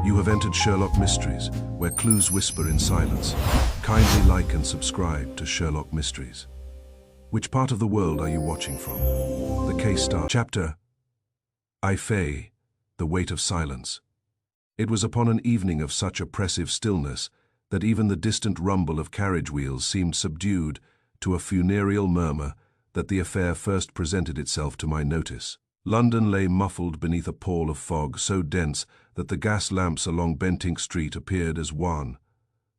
You have entered Sherlock Mysteries, where clues whisper in silence. Kindly like and subscribe to Sherlock Mysteries. Which part of the world are you watching from? The case starts. Chapter I Fay, The Weight of Silence. It was upon an evening of such oppressive stillness that even the distant rumble of carriage wheels seemed subdued to a funereal murmur that the affair first presented itself to my notice. London lay muffled beneath a pall of fog so dense that the gas lamps along Bentinck Street appeared as wan,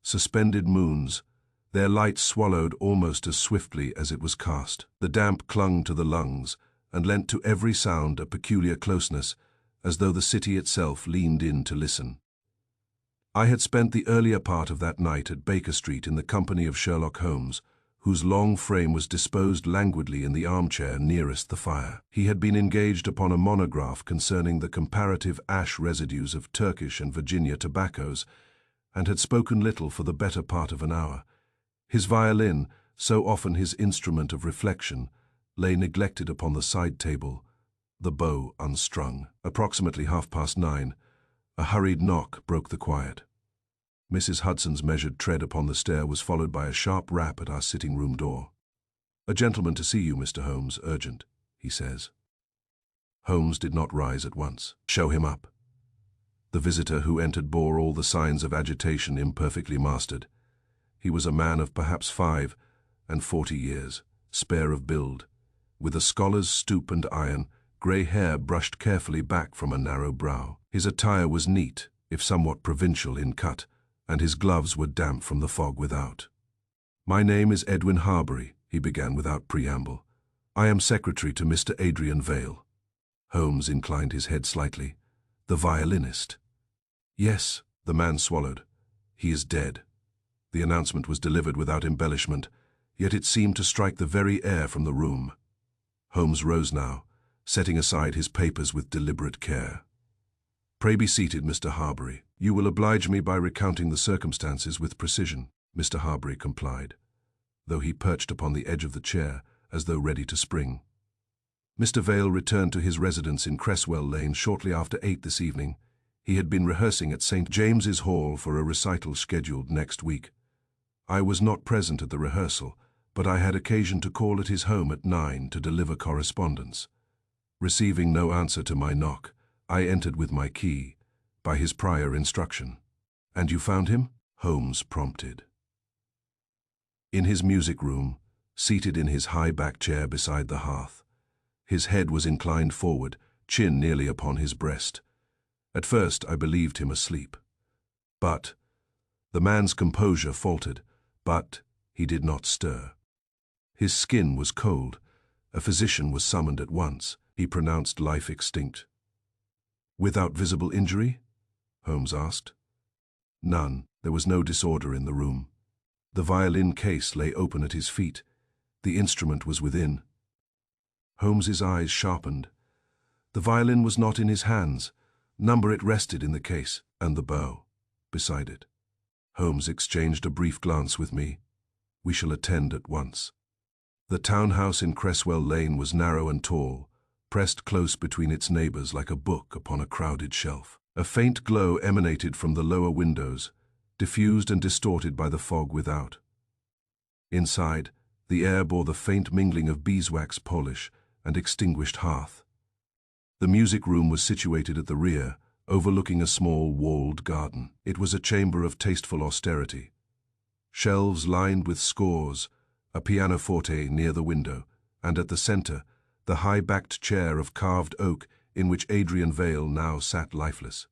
suspended moons, their light swallowed almost as swiftly as it was cast. The damp clung to the lungs and lent to every sound a peculiar closeness, as though the city itself leaned in to listen. I had spent the earlier part of that night at Baker Street in the company of Sherlock Holmes, whose long frame was disposed languidly in the armchair nearest the fire. He had been engaged upon a monograph concerning the comparative ash residues of Turkish and Virginia tobaccos, and had spoken little for the better part of an hour. His violin, so often his instrument of reflection, lay neglected upon the side table, the bow unstrung. Approximately 9:30, a hurried knock broke the quiet. Mrs. Hudson's measured tread upon the stair was followed by a sharp rap at our sitting-room door. "A gentleman to see you, Mr. Holmes, urgent," he says. Holmes did not rise at once. "Show him up." The visitor who entered bore all the signs of agitation imperfectly mastered. He was a man of perhaps 45 years, spare of build, with a scholar's stoop and iron, grey hair brushed carefully back from a narrow brow. His attire was neat, if somewhat provincial in cut, and his gloves were damp from the fog without. "My name is Edwin Harbury," he began without preamble. "I am secretary to Mr. Adrian Vale." Holmes inclined his head slightly. "The violinist?" "Yes," the man swallowed. "He is dead." The announcement was delivered without embellishment, yet it seemed to strike the very air from the room. Holmes rose now, setting aside his papers with deliberate care. "Pray be seated, Mr. Harbury. You will oblige me by recounting the circumstances with precision." Mr. Harbury complied, though he perched upon the edge of the chair as though ready to spring. Mr. Vale returned to his residence in Cresswell Lane shortly after 8 this evening. He had been rehearsing at St. James's Hall for a recital scheduled next week. I was not present at the rehearsal, but I had occasion to call at his home at 9 to deliver correspondence. Receiving no answer to my knock, I entered with my key, by his prior instruction. "And you found him?" Holmes prompted. In his music room, seated in his high-back chair beside the hearth. His head was inclined forward, chin nearly upon his breast. At first I believed him asleep. But the man's composure faltered, but he did not stir. His skin was cold. A physician was summoned at once. He pronounced life extinct. "Without visible injury?" Holmes asked. "None. There was no disorder in the room. The violin case lay open at his feet. The instrument was within." Holmes's eyes sharpened. The violin was not in his hands. Number it rested in the case, and the bow beside it. Holmes exchanged a brief glance with me. "We shall attend at once." The townhouse in Cresswell Lane was narrow and tall, pressed close between its neighbors like a book upon a crowded shelf. A faint glow emanated from the lower windows, diffused and distorted by the fog without. Inside, the air bore the faint mingling of beeswax polish and extinguished hearth. The music room was situated at the rear, overlooking a small walled garden. It was a chamber of tasteful austerity. Shelves lined with scores, a pianoforte near the window, and at the center, the high-backed chair of carved oak in which Adrian Vale now sat lifeless.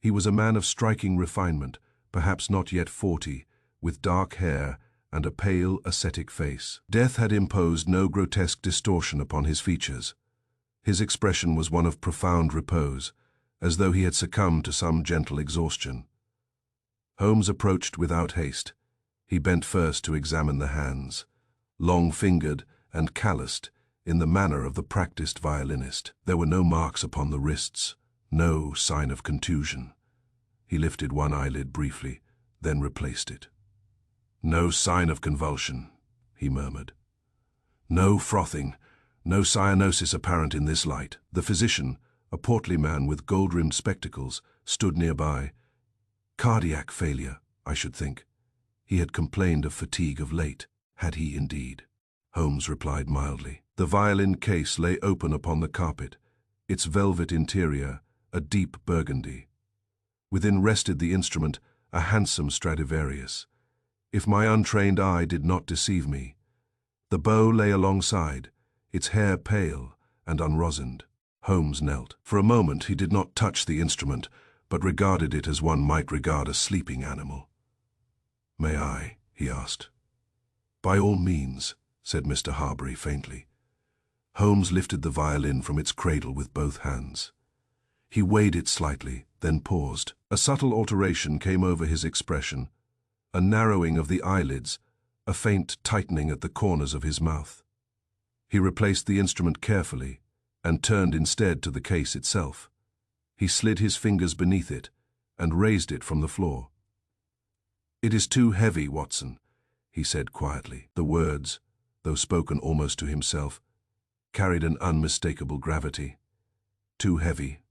He was a man of striking refinement, perhaps not yet 40, with dark hair and a pale, ascetic face. Death had imposed no grotesque distortion upon his features. His expression was one of profound repose, as though he had succumbed to some gentle exhaustion. Holmes approached without haste. He bent first to examine the hands, long-fingered and calloused in the manner of the practiced violinist. There were no marks upon the wrists, no sign of contusion. He lifted one eyelid briefly, then replaced it. "No sign of convulsion," he murmured. "No frothing, no cyanosis apparent in this light." The physician, a portly man with gold-rimmed spectacles, stood nearby. Cardiac failure, I should think. He had complained of fatigue of late. Had he indeed? Holmes replied mildly. The violin case lay open upon the carpet, its velvet interior a deep burgundy. Within rested the instrument, a handsome Stradivarius. If my untrained eye did not deceive me, the bow lay alongside, its hair pale and unrosined. Holmes knelt. For a moment he did not touch the instrument, but regarded it as one might regard a sleeping animal. "May I?" he asked. "By all means," said Mr. Harbury faintly. Holmes lifted the violin from its cradle with both hands. He weighed it slightly, then paused. A subtle alteration came over his expression, a narrowing of the eyelids, a faint tightening at the corners of his mouth. He replaced the instrument carefully and turned instead to the case itself. He slid his fingers beneath it and raised it from the floor. "It is too heavy, Watson," he said quietly. The words, though spoken almost to himself, carried an unmistakable gravity. "Too heavy,"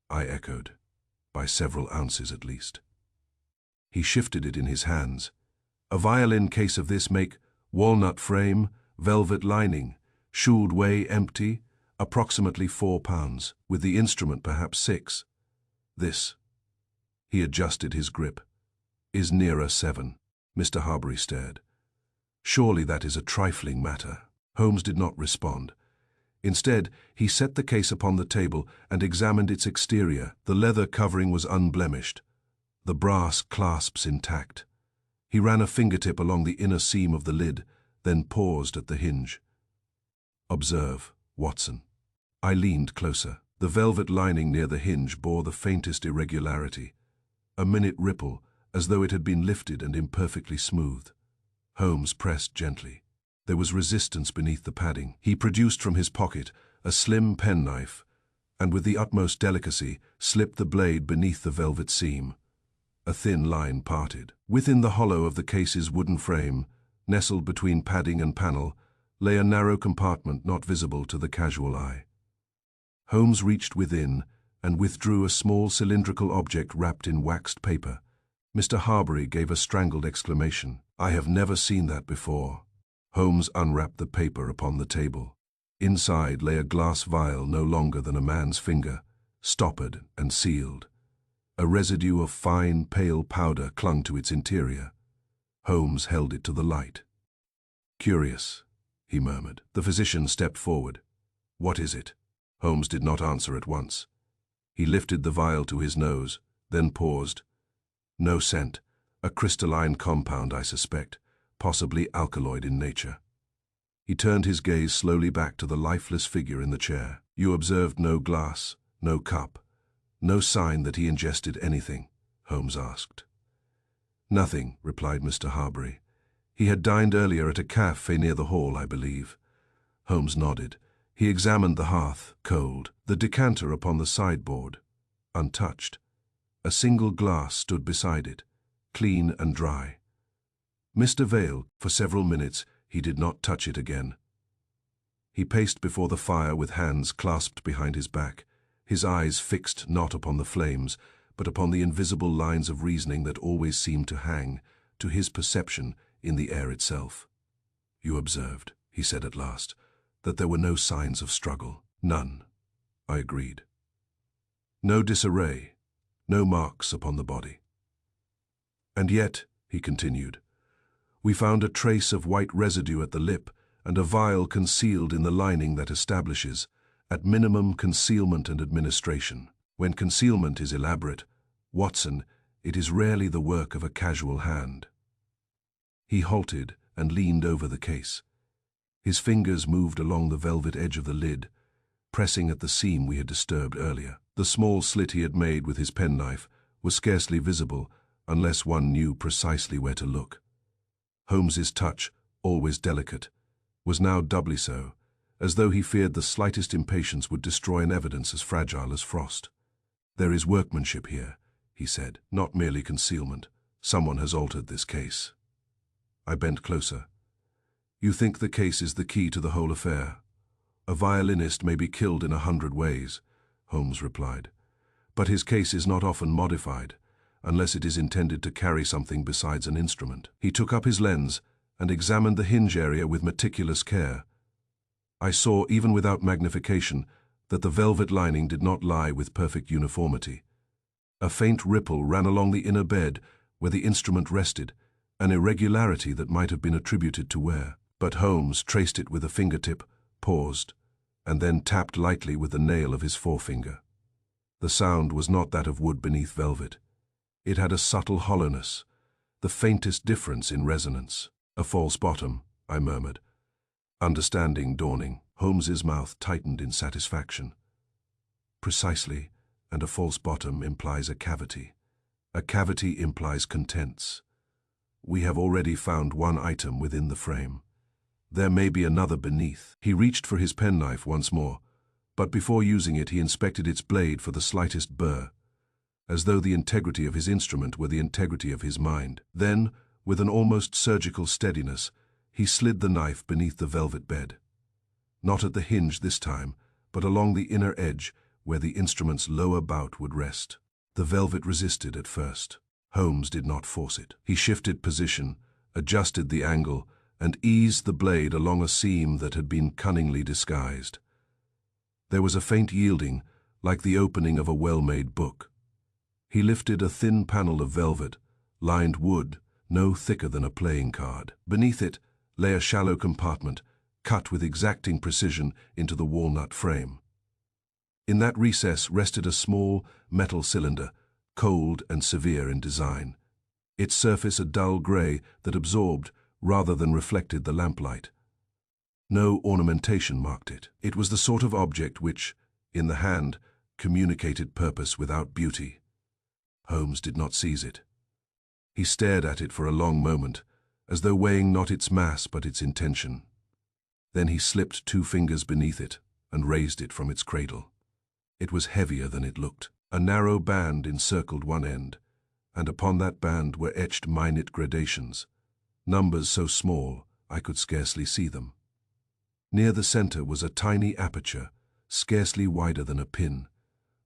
I echoed, "by several ounces at least." He shifted it in his hands. "A violin case of this make, walnut frame, velvet lining, should weigh empty, approximately 4 pounds, with the instrument perhaps 6. This," he adjusted his grip, "is nearer 7. Mr. Harbury stared. "Surely that is a trifling matter." Holmes did not respond. Instead, he set the case upon the table and examined its exterior. The leather covering was unblemished, the brass clasps intact. He ran a fingertip along the inner seam of the lid, then paused at the hinge. "Observe, Watson." I leaned closer. The velvet lining near the hinge bore the faintest irregularity, a minute ripple, as though it had been lifted and imperfectly smoothed. Holmes pressed gently. There was resistance beneath the padding. He produced from his pocket a slim penknife, and with the utmost delicacy slipped the blade beneath the velvet seam. A thin line parted. Within the hollow of the case's wooden frame, nestled between padding and panel, lay a narrow compartment not visible to the casual eye. Holmes reached within and withdrew a small cylindrical object wrapped in waxed paper. Mr. Harbury gave a strangled exclamation. "I have never seen that before." Holmes unwrapped the paper upon the table. Inside lay a glass vial no longer than a man's finger, stoppered and sealed. A residue of fine, pale powder clung to its interior. Holmes held it to the light. "Curious," he murmured. The physician stepped forward. "What is it?" Holmes did not answer at once. He lifted the vial to his nose, then paused. "No scent. A crystalline compound, I suspect, possibly alkaloid in nature." He turned his gaze slowly back to the lifeless figure in the chair. "You observed no glass, no cup, no sign that he ingested anything?" Holmes asked. "Nothing," replied Mr. Harbury. "He had dined earlier at a cafe near the hall, I believe." Holmes nodded. He examined the hearth, cold, the decanter upon the sideboard, untouched. A single glass stood beside it, clean and dry. Mr. Vale, for several minutes, he did not touch it again. He paced before the fire with hands clasped behind his back, his eyes fixed not upon the flames, but upon the invisible lines of reasoning that always seemed to hang, to his perception, in the air itself. "You observed," he said at last, "that there were no signs of struggle." "None," I agreed. "No disarray, no marks upon the body." "And yet," he continued, "we found a trace of white residue at the lip and a vial concealed in the lining that establishes, at minimum, concealment and administration. When concealment is elaborate, Watson, it is rarely the work of a casual hand." He halted and leaned over the case. His fingers moved along the velvet edge of the lid, pressing at the seam we had disturbed earlier. The small slit he had made with his penknife was scarcely visible unless one knew precisely where to look. Holmes's touch, always delicate, was now doubly so, as though he feared the slightest impatience would destroy an evidence as fragile as frost. "There is workmanship here," he said, "not merely concealment. Someone has altered this case." I bent closer. "You think the case is the key to the whole affair?" "A violinist may be killed in 100 ways," Holmes replied, but his case is not often modified, unless it is intended to carry something besides an instrument. He took up his lens and examined the hinge area with meticulous care. I saw, even without magnification, that the velvet lining did not lie with perfect uniformity. A faint ripple ran along the inner bed where the instrument rested, an irregularity that might have been attributed to wear. But Holmes traced it with a fingertip, paused, and then tapped lightly with the nail of his forefinger. The sound was not that of wood beneath velvet. It had a subtle hollowness, the faintest difference in resonance. A false bottom, I murmured. Understanding dawning, Holmes's mouth tightened in satisfaction. Precisely, and a false bottom implies a cavity. A cavity implies contents. We have already found one item within the frame. There may be another beneath. He reached for his penknife once more, but before using it he inspected its blade for the slightest burr, as though the integrity of his instrument were the integrity of his mind. Then, with an almost surgical steadiness, he slid the knife beneath the velvet bed. Not at the hinge this time, but along the inner edge where the instrument's lower bout would rest. The velvet resisted at first. Holmes did not force it. He shifted position, adjusted the angle, and eased the blade along a seam that had been cunningly disguised. There was a faint yielding, like the opening of a well-made book. He lifted a thin panel of velvet, lined wood, no thicker than a playing card. Beneath it lay a shallow compartment, cut with exacting precision into the walnut frame. In that recess rested a small metal cylinder, cold and severe in design, its surface a dull grey that absorbed rather than reflected the lamplight. No ornamentation marked it. It was the sort of object which, in the hand, communicated purpose without beauty. Holmes did not seize it. He stared at it for a long moment, as though weighing not its mass but its intention. Then he slipped 2 fingers beneath it and raised it from its cradle. It was heavier than it looked. A narrow band encircled one end, and upon that band were etched minute gradations, numbers so small I could scarcely see them. Near the center was a tiny aperture, scarcely wider than a pin.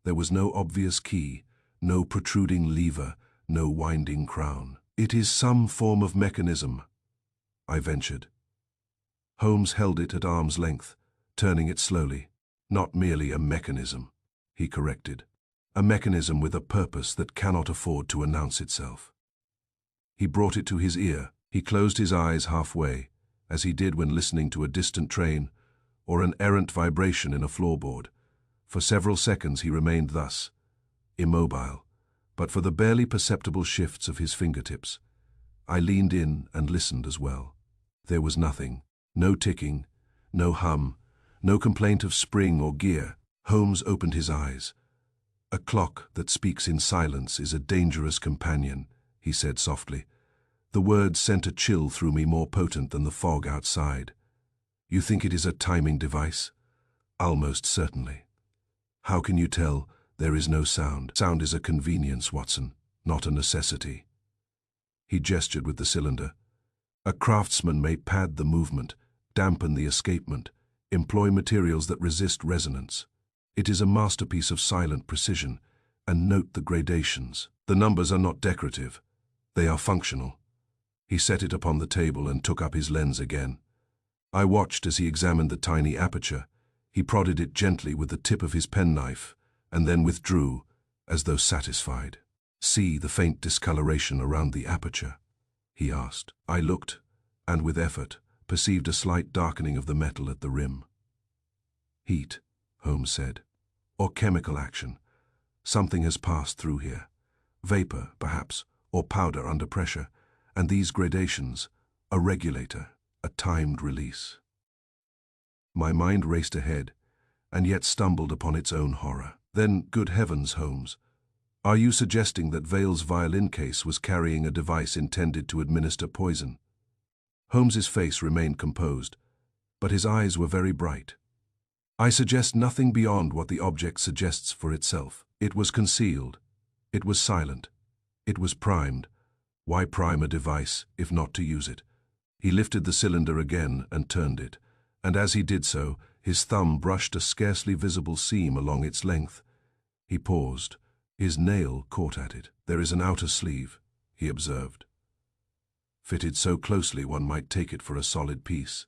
There was no obvious key, no protruding lever, no winding crown. "It is some form of mechanism," I ventured. Holmes held it at arm's length, turning it slowly. "Not merely a mechanism," he corrected. "A mechanism with a purpose that cannot afford to announce itself." He brought it to his ear. He closed his eyes halfway, as he did when listening to a distant train or an errant vibration in a floorboard. For several seconds he remained thus, immobile, but for the barely perceptible shifts of his fingertips. I leaned in and listened as well. There was nothing. No ticking, no hum, no complaint of spring or gear. Holmes opened his eyes. "A clock that speaks in silence is a dangerous companion," he said softly. The words sent a chill through me more potent than the fog outside. "You think it is a timing device?" "Almost certainly." "How can you tell there is no sound?" "Sound is a convenience, Watson, not a necessity." He gestured with the cylinder. "A craftsman may pad the movement, dampen the escapement, employ materials that resist resonance. It is a masterpiece of silent precision, and note the gradations. The numbers are not decorative. They are functional." He set it upon the table and took up his lens again. I watched as he examined the tiny aperture. He prodded it gently with the tip of his penknife, and then withdrew, as though satisfied. "See the faint discoloration around the aperture?" he asked. I looked, and with effort, perceived a slight darkening of the metal at the rim. "Heat," Holmes said, "or chemical action. Something has passed through here. Vapor, perhaps, or powder under pressure, and these gradations, a regulator, a timed release." My mind raced ahead, and yet stumbled upon its own horror. "Then, good heavens, Holmes, are you suggesting that Vale's violin case was carrying a device intended to administer poison?" Holmes's face remained composed, but his eyes were very bright. "I suggest nothing beyond what the object suggests for itself. It was concealed. It was silent. It was primed. Why prime a device, if not to use it?" He lifted the cylinder again and turned it, and as he did so, his thumb brushed a scarcely visible seam along its length. He paused, His nail caught at it. "There is an outer sleeve," he observed. "Fitted so closely one might take it for a solid piece."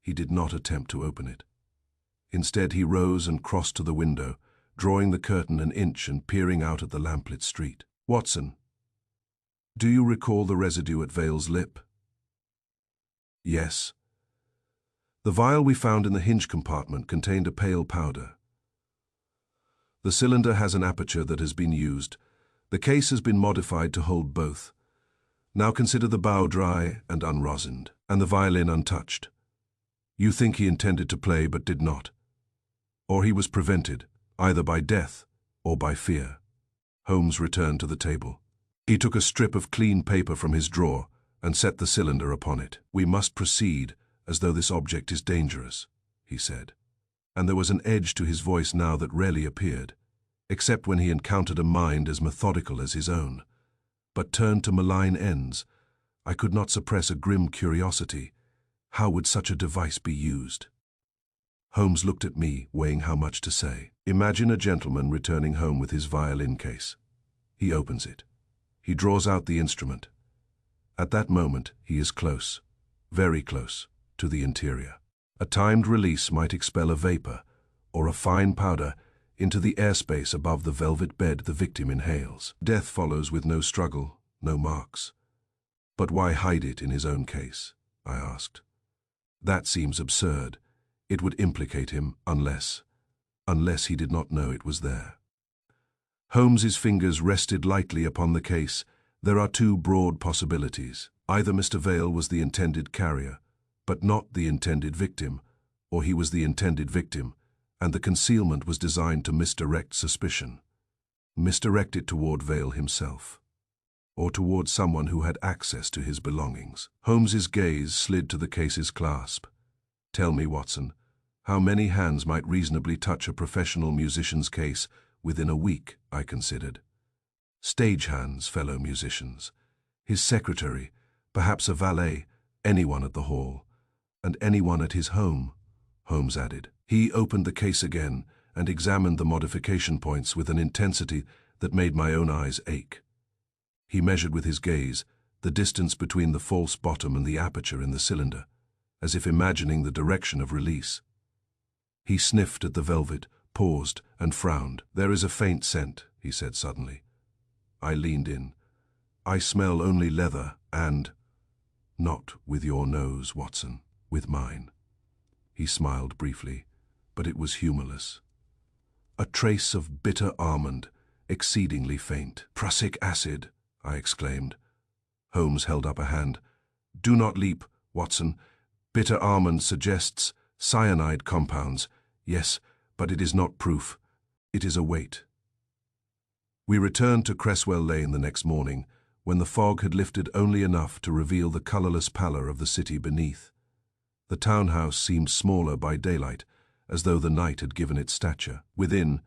He did not attempt to open it. Instead, he rose and crossed to the window, drawing the curtain an inch and peering out at the lamplit street. "Watson, do you recall the residue at Vale's lip?" "Yes." "The vial we found in the hinge compartment contained a pale powder. The cylinder has an aperture that has been used. The case has been modified to hold both. Now consider the bow dry and unrosined, and the violin untouched. You think he intended to play but did not. Or he was prevented, either by death or by fear." Holmes returned to the table. He took a strip of clean paper from his drawer and set the cylinder upon it. "We must proceed as though this object is dangerous," he said. And there was an edge to his voice now that rarely appeared, except when he encountered a mind as methodical as his own. But turned to malign ends, I could not suppress a grim curiosity. How would such a device be used? Holmes looked at me, weighing how much to say. "Imagine a gentleman returning home with his violin case. He opens it. He draws out the instrument. At that moment, he is close, very close, to the interior. A timed release might expel a vapor, or a fine powder, into the airspace above the velvet bed the victim inhales. Death follows with no struggle, no marks. But why hide it in his own case?" I asked. "That seems absurd. It would implicate him unless he did not know it was there." Holmes's fingers rested lightly upon the case. "There are two broad possibilities. Either Mr. Vale was the intended carrier, but not the intended victim, or he was the intended victim, and the concealment was designed to misdirect suspicion. Misdirect it toward Vale himself, or toward someone who had access to his belongings." Holmes's gaze slid to the case's clasp. "Tell me, Watson, how many hands might reasonably touch a professional musician's case within a week?" I considered. "Stage hands, fellow musicians. His secretary, perhaps a valet, anyone at the hall, and anyone at his home," Holmes added. He opened the case again and examined the modification points with an intensity that made my own eyes ache. He measured with his gaze the distance between the false bottom and the aperture in the cylinder, as if imagining the direction of release. He sniffed at the velvet, paused, and frowned. "There is a faint scent," he said suddenly. I leaned in. "I smell only leather and—" "Not with your nose, Watson, with mine." He smiled briefly, but it was humorless. "A trace of bitter almond, exceedingly faint." "Prussic acid," I exclaimed. Holmes held up a hand. "Do not leap, Watson. Bitter almond suggests cyanide compounds. Yes, but it is not proof. It is a weight." We returned to Cresswell Lane the next morning, when the fog had lifted only enough to reveal the colorless pallor of the city beneath. The townhouse seemed smaller by daylight, as though the night had given it stature. Within,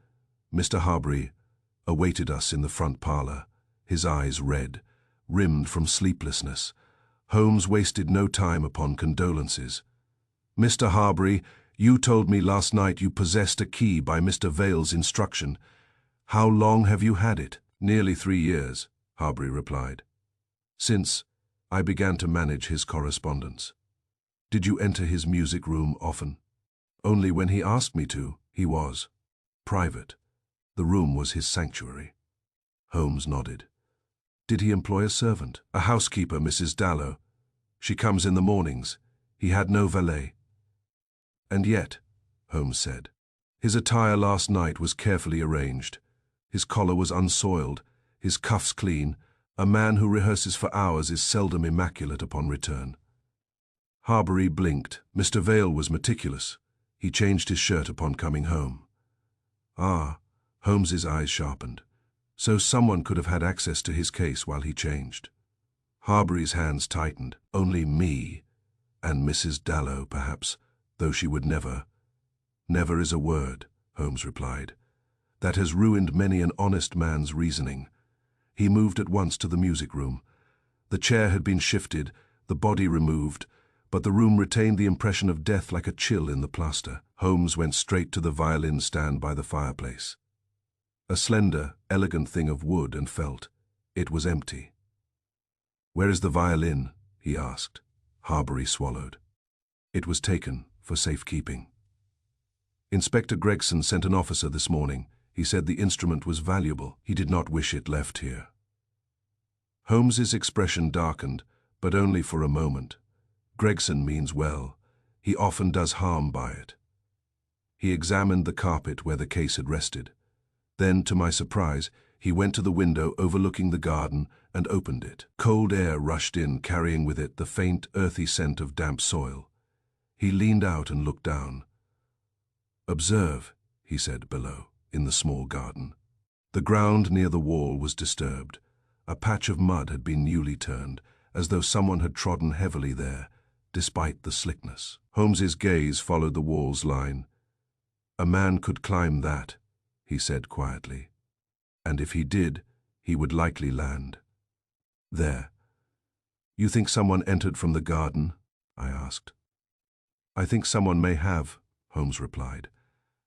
Mr. Harbury awaited us in the front parlor, his eyes red, rimmed from sleeplessness. Holmes wasted no time upon condolences. "Mr. Harbury, you told me last night you possessed a key by Mr. Vale's instruction. How long have you had it?" "Nearly 3 years," Harbury replied. "Since I began to manage his correspondence." "Did you enter his music room often?" "Only when he asked me to. He was private. The room was his sanctuary." Holmes nodded. "Did he employ a servant?" "A housekeeper, Mrs. Dallow. She comes in the mornings. He had no valet." "And yet," Holmes said, "his attire last night was carefully arranged. His collar was unsoiled, his cuffs clean. A man who rehearses for hours is seldom immaculate upon return." Harbury blinked. "Mr. Vale was meticulous. He changed his shirt upon coming home." "Ah," Holmes's eyes sharpened. "So someone could have had access to his case while he changed." Harbury's hands tightened. "Only me, and Mrs. Dallow, perhaps, though she would never—" "Never is a word," Holmes replied. "That has ruined many an honest man's reasoning." He moved at once to the music room. The chair had been shifted, the body removed, but the room retained the impression of death like a chill in the plaster. Holmes went straight to the violin stand by the fireplace. A slender, elegant thing of wood and felt. It was empty. "Where is the violin?" he asked. Harbury swallowed. "It was taken for safekeeping. Inspector Gregson sent an officer this morning. He said the instrument was valuable. He did not wish it left here." Holmes's expression darkened, but only for a moment. Gregson means well. He often does harm by it. He examined the carpet where the case had rested. Then, to my surprise, he went to the window overlooking the garden and opened it. Cold air rushed in, carrying with it the faint, earthy scent of damp soil. He leaned out and looked down. "Observe," he said below, in the small garden. The ground near the wall was disturbed. A patch of mud had been newly turned, as though someone had trodden heavily there, despite the slickness. Holmes's gaze followed the wall's line. "A man could climb that," he said quietly. "And if he did, he would likely land. There." "You think someone entered from the garden?" I asked. "I think someone may have," Holmes replied,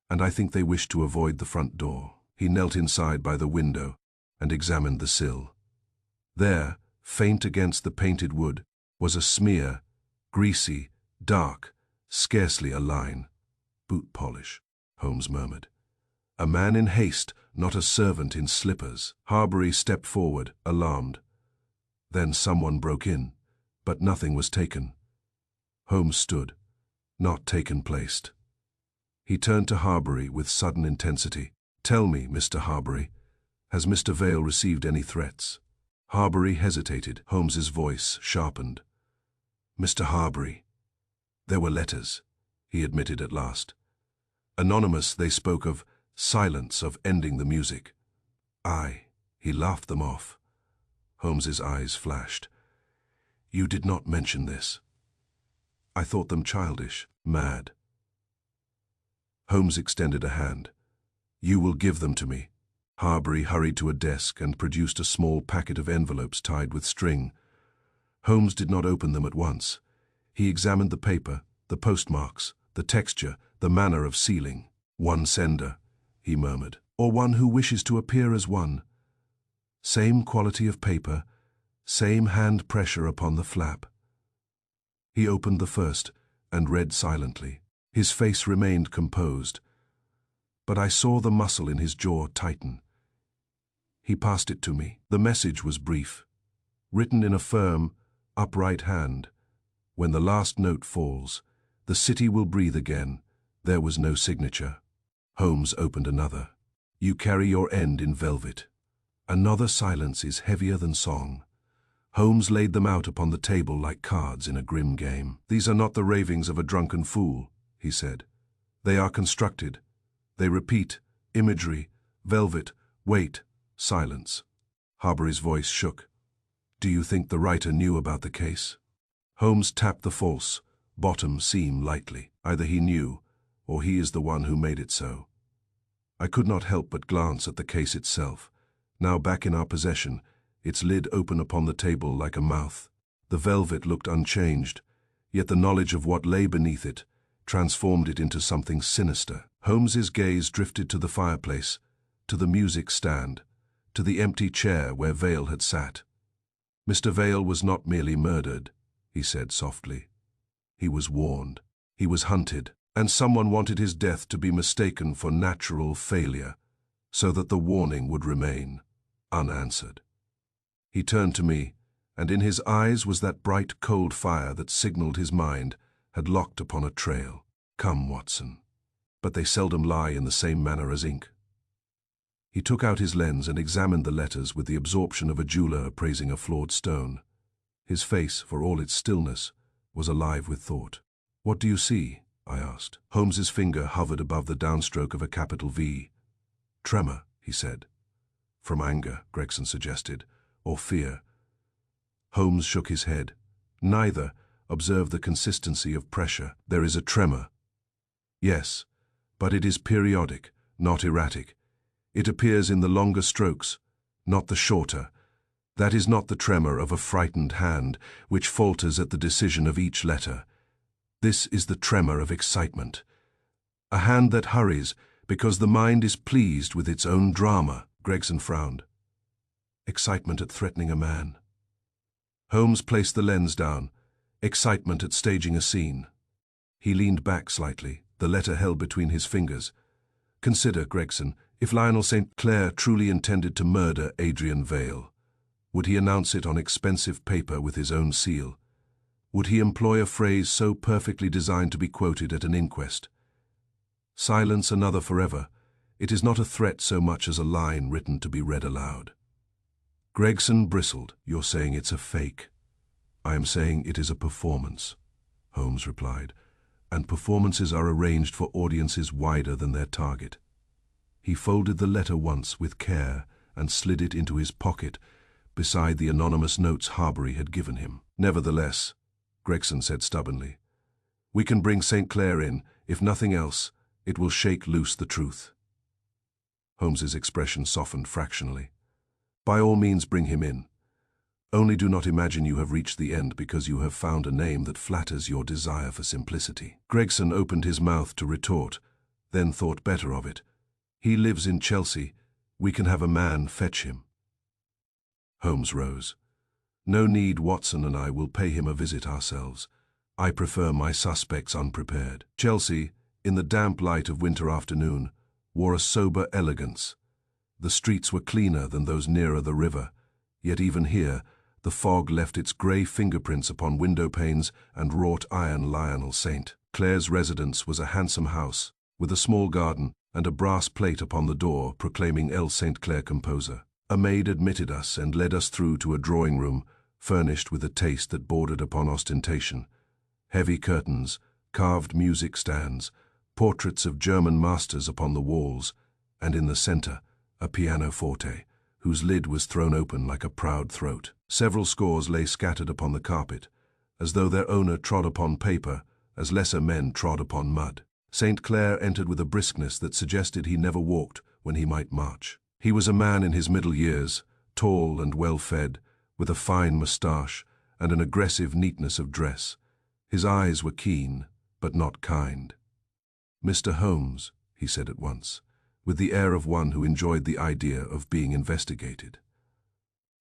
"and I think they wish to avoid the front door." He knelt inside by the window and examined the sill. There, faint against the painted wood, was a smear, greasy, dark, scarcely a line. "Boot polish," Holmes murmured. "A man in haste, not a servant in slippers." Harbury stepped forward, alarmed. "Then someone broke in, but nothing was taken." Holmes stood, "Not taken placed." He turned to Harbury with sudden intensity. "Tell me, Mr. Harbury, has Mr. Vale received any threats?" Harbury hesitated. Holmes's voice sharpened. "Mr. Harbury, there were letters," he admitted at last. "Anonymous, they spoke of silence, of ending the music. He laughed them off." Holmes's eyes flashed. "You did not mention this." "I thought them childish, mad." Holmes extended a hand. "You will give them to me." Harbury hurried to a desk and produced a small packet of envelopes tied with string. Holmes did not open them at once. He examined the paper, the postmarks, the texture, the manner of sealing. "One sender," he murmured, "or one who wishes to appear as one. Same quality of paper, same hand pressure upon the flap." He opened the first and read silently. His face remained composed, but I saw the muscle in his jaw tighten. He passed it to me. The message was brief, written in a firm, upright hand. "When the last note falls, the city will breathe again." There was no signature. Holmes opened another. "You carry your end in velvet. Another silence is heavier than song." Holmes laid them out upon the table like cards in a grim game. "These are not the ravings of a drunken fool," he said. "They are constructed. They repeat, imagery, velvet, weight, silence." Harbury's voice shook. "Do you think the writer knew about the case?" Holmes tapped the false, bottom seam lightly. "Either he knew, or he is the one who made it so." I could not help but glance at the case itself, now back in our possession, its lid open upon the table like a mouth. The velvet looked unchanged, yet the knowledge of what lay beneath it transformed it into something sinister. Holmes's gaze drifted to the fireplace, to the music stand, to the empty chair where Vale had sat. "Mr. Vale was not merely murdered," he said softly. "He was warned. He was hunted, and someone wanted his death to be mistaken for natural failure, so that the warning would remain unanswered." He turned to me, and in his eyes was that bright, cold fire that signaled his mind had locked upon a trail. "Come, Watson. But they seldom lie in the same manner as ink." He took out his lens and examined the letters with the absorption of a jeweler appraising a flawed stone. His face, for all its stillness, was alive with thought. "What do you see?" I asked. Holmes's finger hovered above the downstroke of a capital V. "Tremor," he said. "From anger," Gregson suggested, "or fear." Holmes shook his head. "Neither. Observe the consistency of pressure. There is a tremor." "Yes, but it is periodic, not erratic. It appears in the longer strokes, not the shorter. That is not the tremor of a frightened hand, which falters at the decision of each letter. This is the tremor of excitement. A hand that hurries Because the mind is pleased with its own drama. Gregson frowned. Excitement at threatening a man. Holmes placed the lens down. Excitement at staging a scene. He leaned back slightly, the letter held between his fingers. Consider, Gregson, if Lionel St. Clair truly intended to murder Adrian Vale, would he announce it on expensive paper with his own seal? Would he employ a phrase so perfectly designed to be quoted at an inquest? Silence another forever. It is not a threat so much as a line written to be read aloud. Gregson bristled. You're saying it's a fake. I am saying it is a performance, Holmes replied, and performances are arranged for audiences wider than their target. He folded the letter once with care and slid it into his pocket beside the anonymous notes Harbury had given him. Nevertheless, Gregson said stubbornly, we can bring St. Clair in. If nothing else, it will shake loose the truth. Holmes's expression softened fractionally. By all means bring him in. Only do not imagine you have reached the end because you have found a name that flatters your desire for simplicity. Gregson opened his mouth to retort, then thought better of it. He lives in Chelsea. We can have a man fetch him. Holmes rose. No need, Watson and I will pay him a visit ourselves. I prefer my suspects unprepared. Chelsea, in the damp light of winter afternoon, wore a sober elegance. The streets were cleaner than those nearer the river, yet even here, the fog left its grey fingerprints upon window panes and wrought iron. Lionel St. Clair's residence was a handsome house, with a small garden and a brass plate upon the door proclaiming L. St. Clair composer. A maid admitted us and led us through to a drawing room, furnished with a taste that bordered upon ostentation. Heavy curtains, carved music stands, portraits of German masters upon the walls, and in the center, a pianoforte, whose lid was thrown open like a proud throat. Several scores lay scattered upon the carpet, as though their owner trod upon paper, as lesser men trod upon mud. St. Clair entered with a briskness that suggested he never walked when he might march. He was a man in his middle years, tall and well-fed, with a fine moustache and an aggressive neatness of dress. His eyes were keen, but not kind. Mr. Holmes, he said at once, with the air of one who enjoyed the idea of being investigated.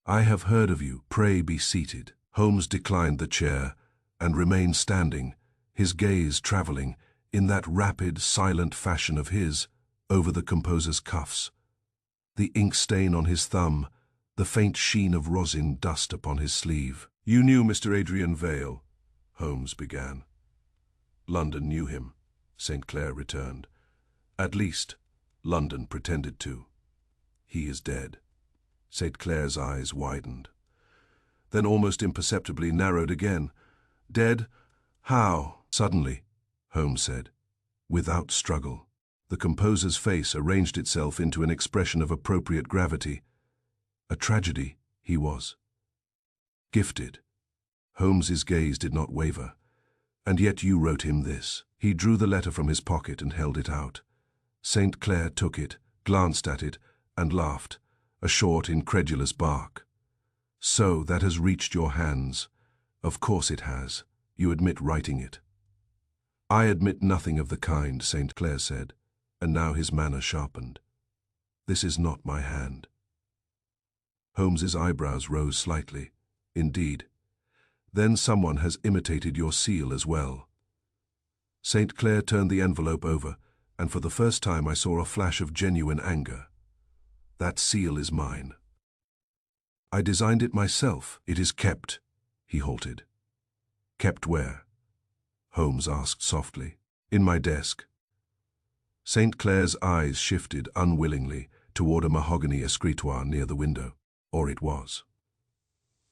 I have heard of you. Pray be seated. Holmes declined the chair and remained standing, his gaze traveling, in that rapid, silent fashion of his, over the composer's cuffs. The ink stain on his thumb, the faint sheen of rosin dust upon his sleeve. You knew Mr. Adrian Vale, Holmes began. London knew him, St. Clair returned. At least, London pretended to. He is dead. St. Clair's eyes widened, then almost imperceptibly narrowed again. Dead? How? Suddenly, Holmes said, without struggle. The composer's face arranged itself into an expression of appropriate gravity. A tragedy, he was. Gifted. Holmes's gaze did not waver. And yet you wrote him this. He drew the letter from his pocket and held it out. St. Clair took it, glanced at it, and laughed, a short, incredulous bark. So that has reached your hands. Of course it has. You admit writing it. I admit nothing of the kind, St. Clair said, and now his manner sharpened. This is not my hand. Holmes's eyebrows rose slightly. Indeed. Then someone has imitated your seal as well. St. Clair turned the envelope over, and for the first time I saw a flash of genuine anger. That seal is mine. I designed it myself. It is kept. He halted. Kept where? Holmes asked softly. In my desk. St. Clair's eyes shifted unwillingly toward a mahogany escritoire near the window. Or it was.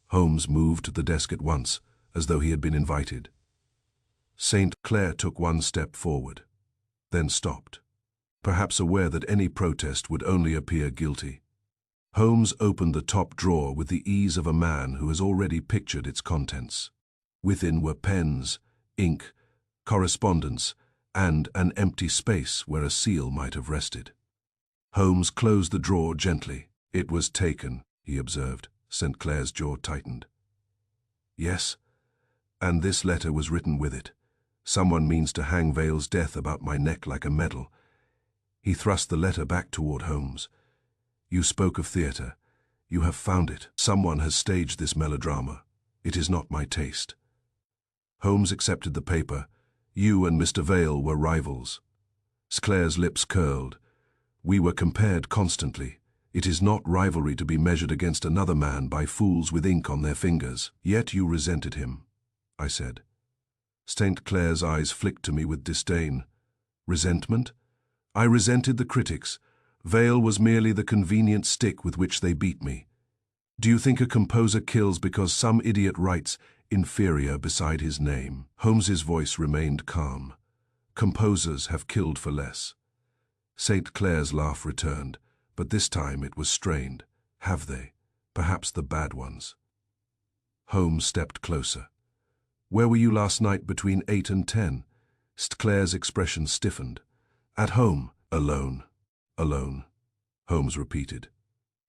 Holmes moved to the desk at once, as though he had been invited. St. Clair took one step forward, then stopped, perhaps aware that any protest would only appear guilty. Holmes opened the top drawer with the ease of a man who has already pictured its contents. Within were pens, ink, correspondence, and an empty space where a seal might have rested. Holmes closed the drawer gently. It was taken, he observed. St. Clair's jaw tightened. Yes, and this letter was written with it. Someone means to hang Vale's death about my neck like a medal. He thrust the letter back toward Holmes. You spoke of theatre. You have found it. Someone has staged this melodrama. It is not my taste. Holmes accepted the paper. You and Mr. Vale were rivals. Claire's lips curled. We were compared constantly. It is not rivalry to be measured against another man by fools with ink on their fingers. Yet you resented him, I said. St. Clair's eyes flicked to me with disdain. Resentment? I resented the critics. Vale was merely the convenient stick with which they beat me. Do you think a composer kills because some idiot writes inferior beside his name? Holmes's voice remained calm. Composers have killed for less. St. Clair's laugh returned, but this time it was strained. Have they? Perhaps the bad ones. Holmes stepped closer. Where were you last night between 8 and 10? St. Clair's expression stiffened. At home. Alone. Alone. Holmes repeated.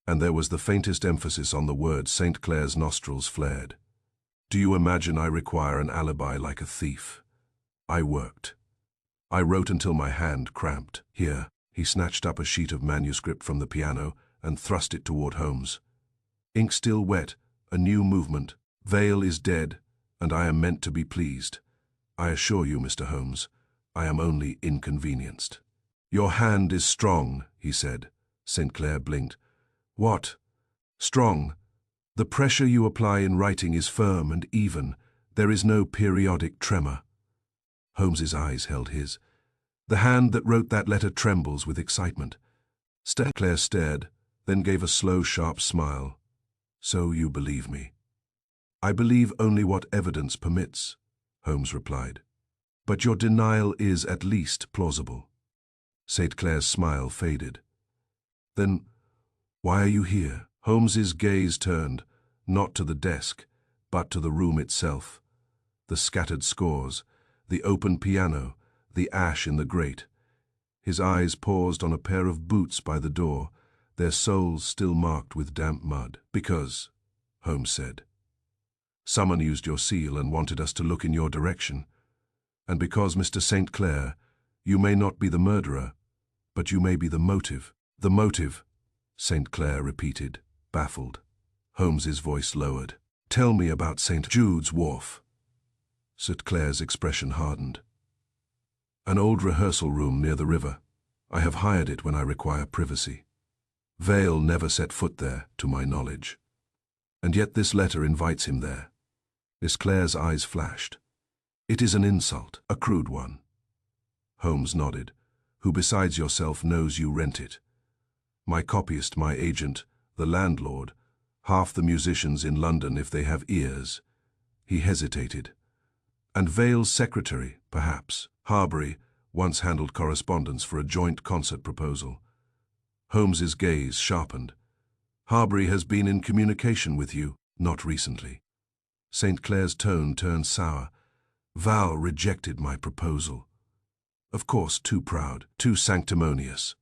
And there was the faintest emphasis on the word. St. Clair's nostrils flared. Do you imagine I require an alibi like a thief? I worked. I wrote until my hand cramped. Here, he snatched up a sheet of manuscript from the piano and thrust it toward Holmes. Ink still wet, a new movement. Vale is dead, and I am meant to be pleased. I assure you, Mr. Holmes, I am only inconvenienced. Your hand is strong, he said. St. Clair blinked. What? Strong. The pressure you apply in writing is firm and even. There is no periodic tremor. Holmes's eyes held his. The hand that wrote that letter trembles with excitement. St. Clair stared, then gave a slow, sharp smile. So you believe me? I believe only what evidence permits, Holmes replied. But your denial is at least plausible. St. Clair's smile faded. Then, why are you here? Holmes's gaze turned, not to the desk, but to the room itself. The scattered scores, the open piano, the ash in the grate. His eyes paused on a pair of boots by the door, their soles still marked with damp mud. Because, Holmes said, someone used your seal and wanted us to look in your direction. And because, Mr. St. Clair, you may not be the murderer, but you may be the motive. The motive, St. Clair repeated, baffled. Holmes's voice lowered. Tell me about St. Jude's Wharf. St. Clair's expression hardened. An old rehearsal room near the river. I have hired it when I require privacy. Vale never set foot there, to my knowledge. And yet this letter invites him there. Miss Clair's eyes flashed. It is an insult, a crude one. Holmes nodded. Who besides yourself knows you rent it? My copyist, my agent, the landlord, half the musicians in London if they have ears. He hesitated. And Vale's secretary, perhaps. Harbury once handled correspondence for a joint concert proposal. Holmes's gaze sharpened. Harbury has been in communication with you, not recently. St. Clair's tone turned sour. Val rejected my proposal. Of course, too proud, too sanctimonious.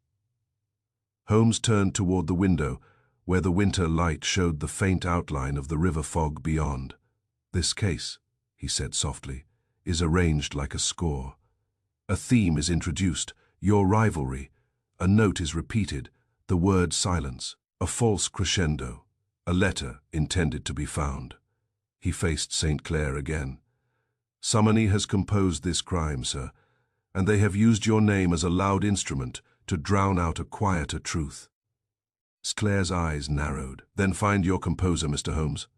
Holmes turned toward the window, where the winter light showed the faint outline of the river fog beyond. This case, he said softly, is arranged like a score. A theme is introduced, your rivalry. A note is repeated, the word silence, a false crescendo, a letter intended to be found. He faced St. Clair again. Somebody has composed this crime, sir, and they have used your name as a loud instrument to drown out a quieter truth. Clair's eyes narrowed. Then find your composer, Mr. Holmes.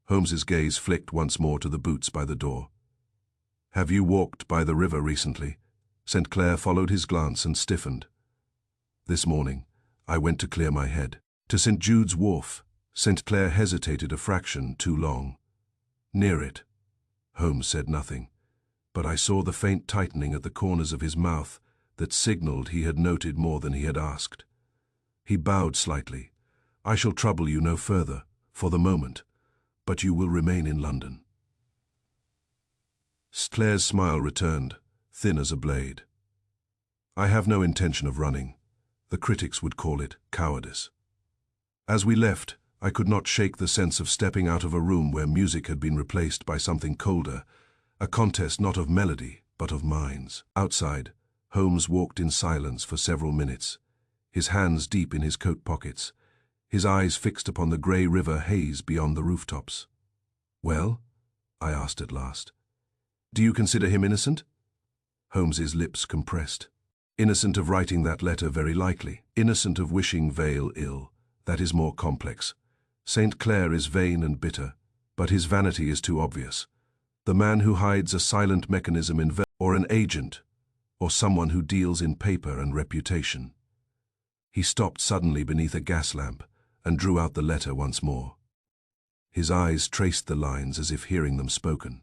Holmes's gaze flicked once more to the boots by the door. Have you walked by the river recently? St. Clair followed his glance and stiffened. This morning, I went to clear my head. To St. Jude's Wharf. St. Clair hesitated a fraction too long. Near it. Holmes said nothing, but I saw the faint tightening at the corners of his mouth that signaled he had noted more than he had asked. He bowed slightly. I shall trouble you no further, for the moment, but you will remain in London. Clair's smile returned, thin as a blade. I have no intention of running. The critics would call it cowardice. As we left, I could not shake the sense of stepping out of a room where music had been replaced by something colder, a contest not of melody, but of minds. Outside, Holmes walked in silence for several minutes, his hands deep in his coat pockets, his eyes fixed upon the grey river haze beyond the rooftops. "Well?" I asked at last. "Do you consider him innocent?" Holmes's lips compressed. "Innocent of writing that letter, very likely. Innocent of wishing Vale ill. That is more complex. St. Clair is vain and bitter, but his vanity is too obvious. The man who hides a silent mechanism in Vale, or an agent, or someone who deals in paper and reputation." He stopped suddenly beneath a gas lamp and drew out the letter once more. His eyes traced the lines as if hearing them spoken.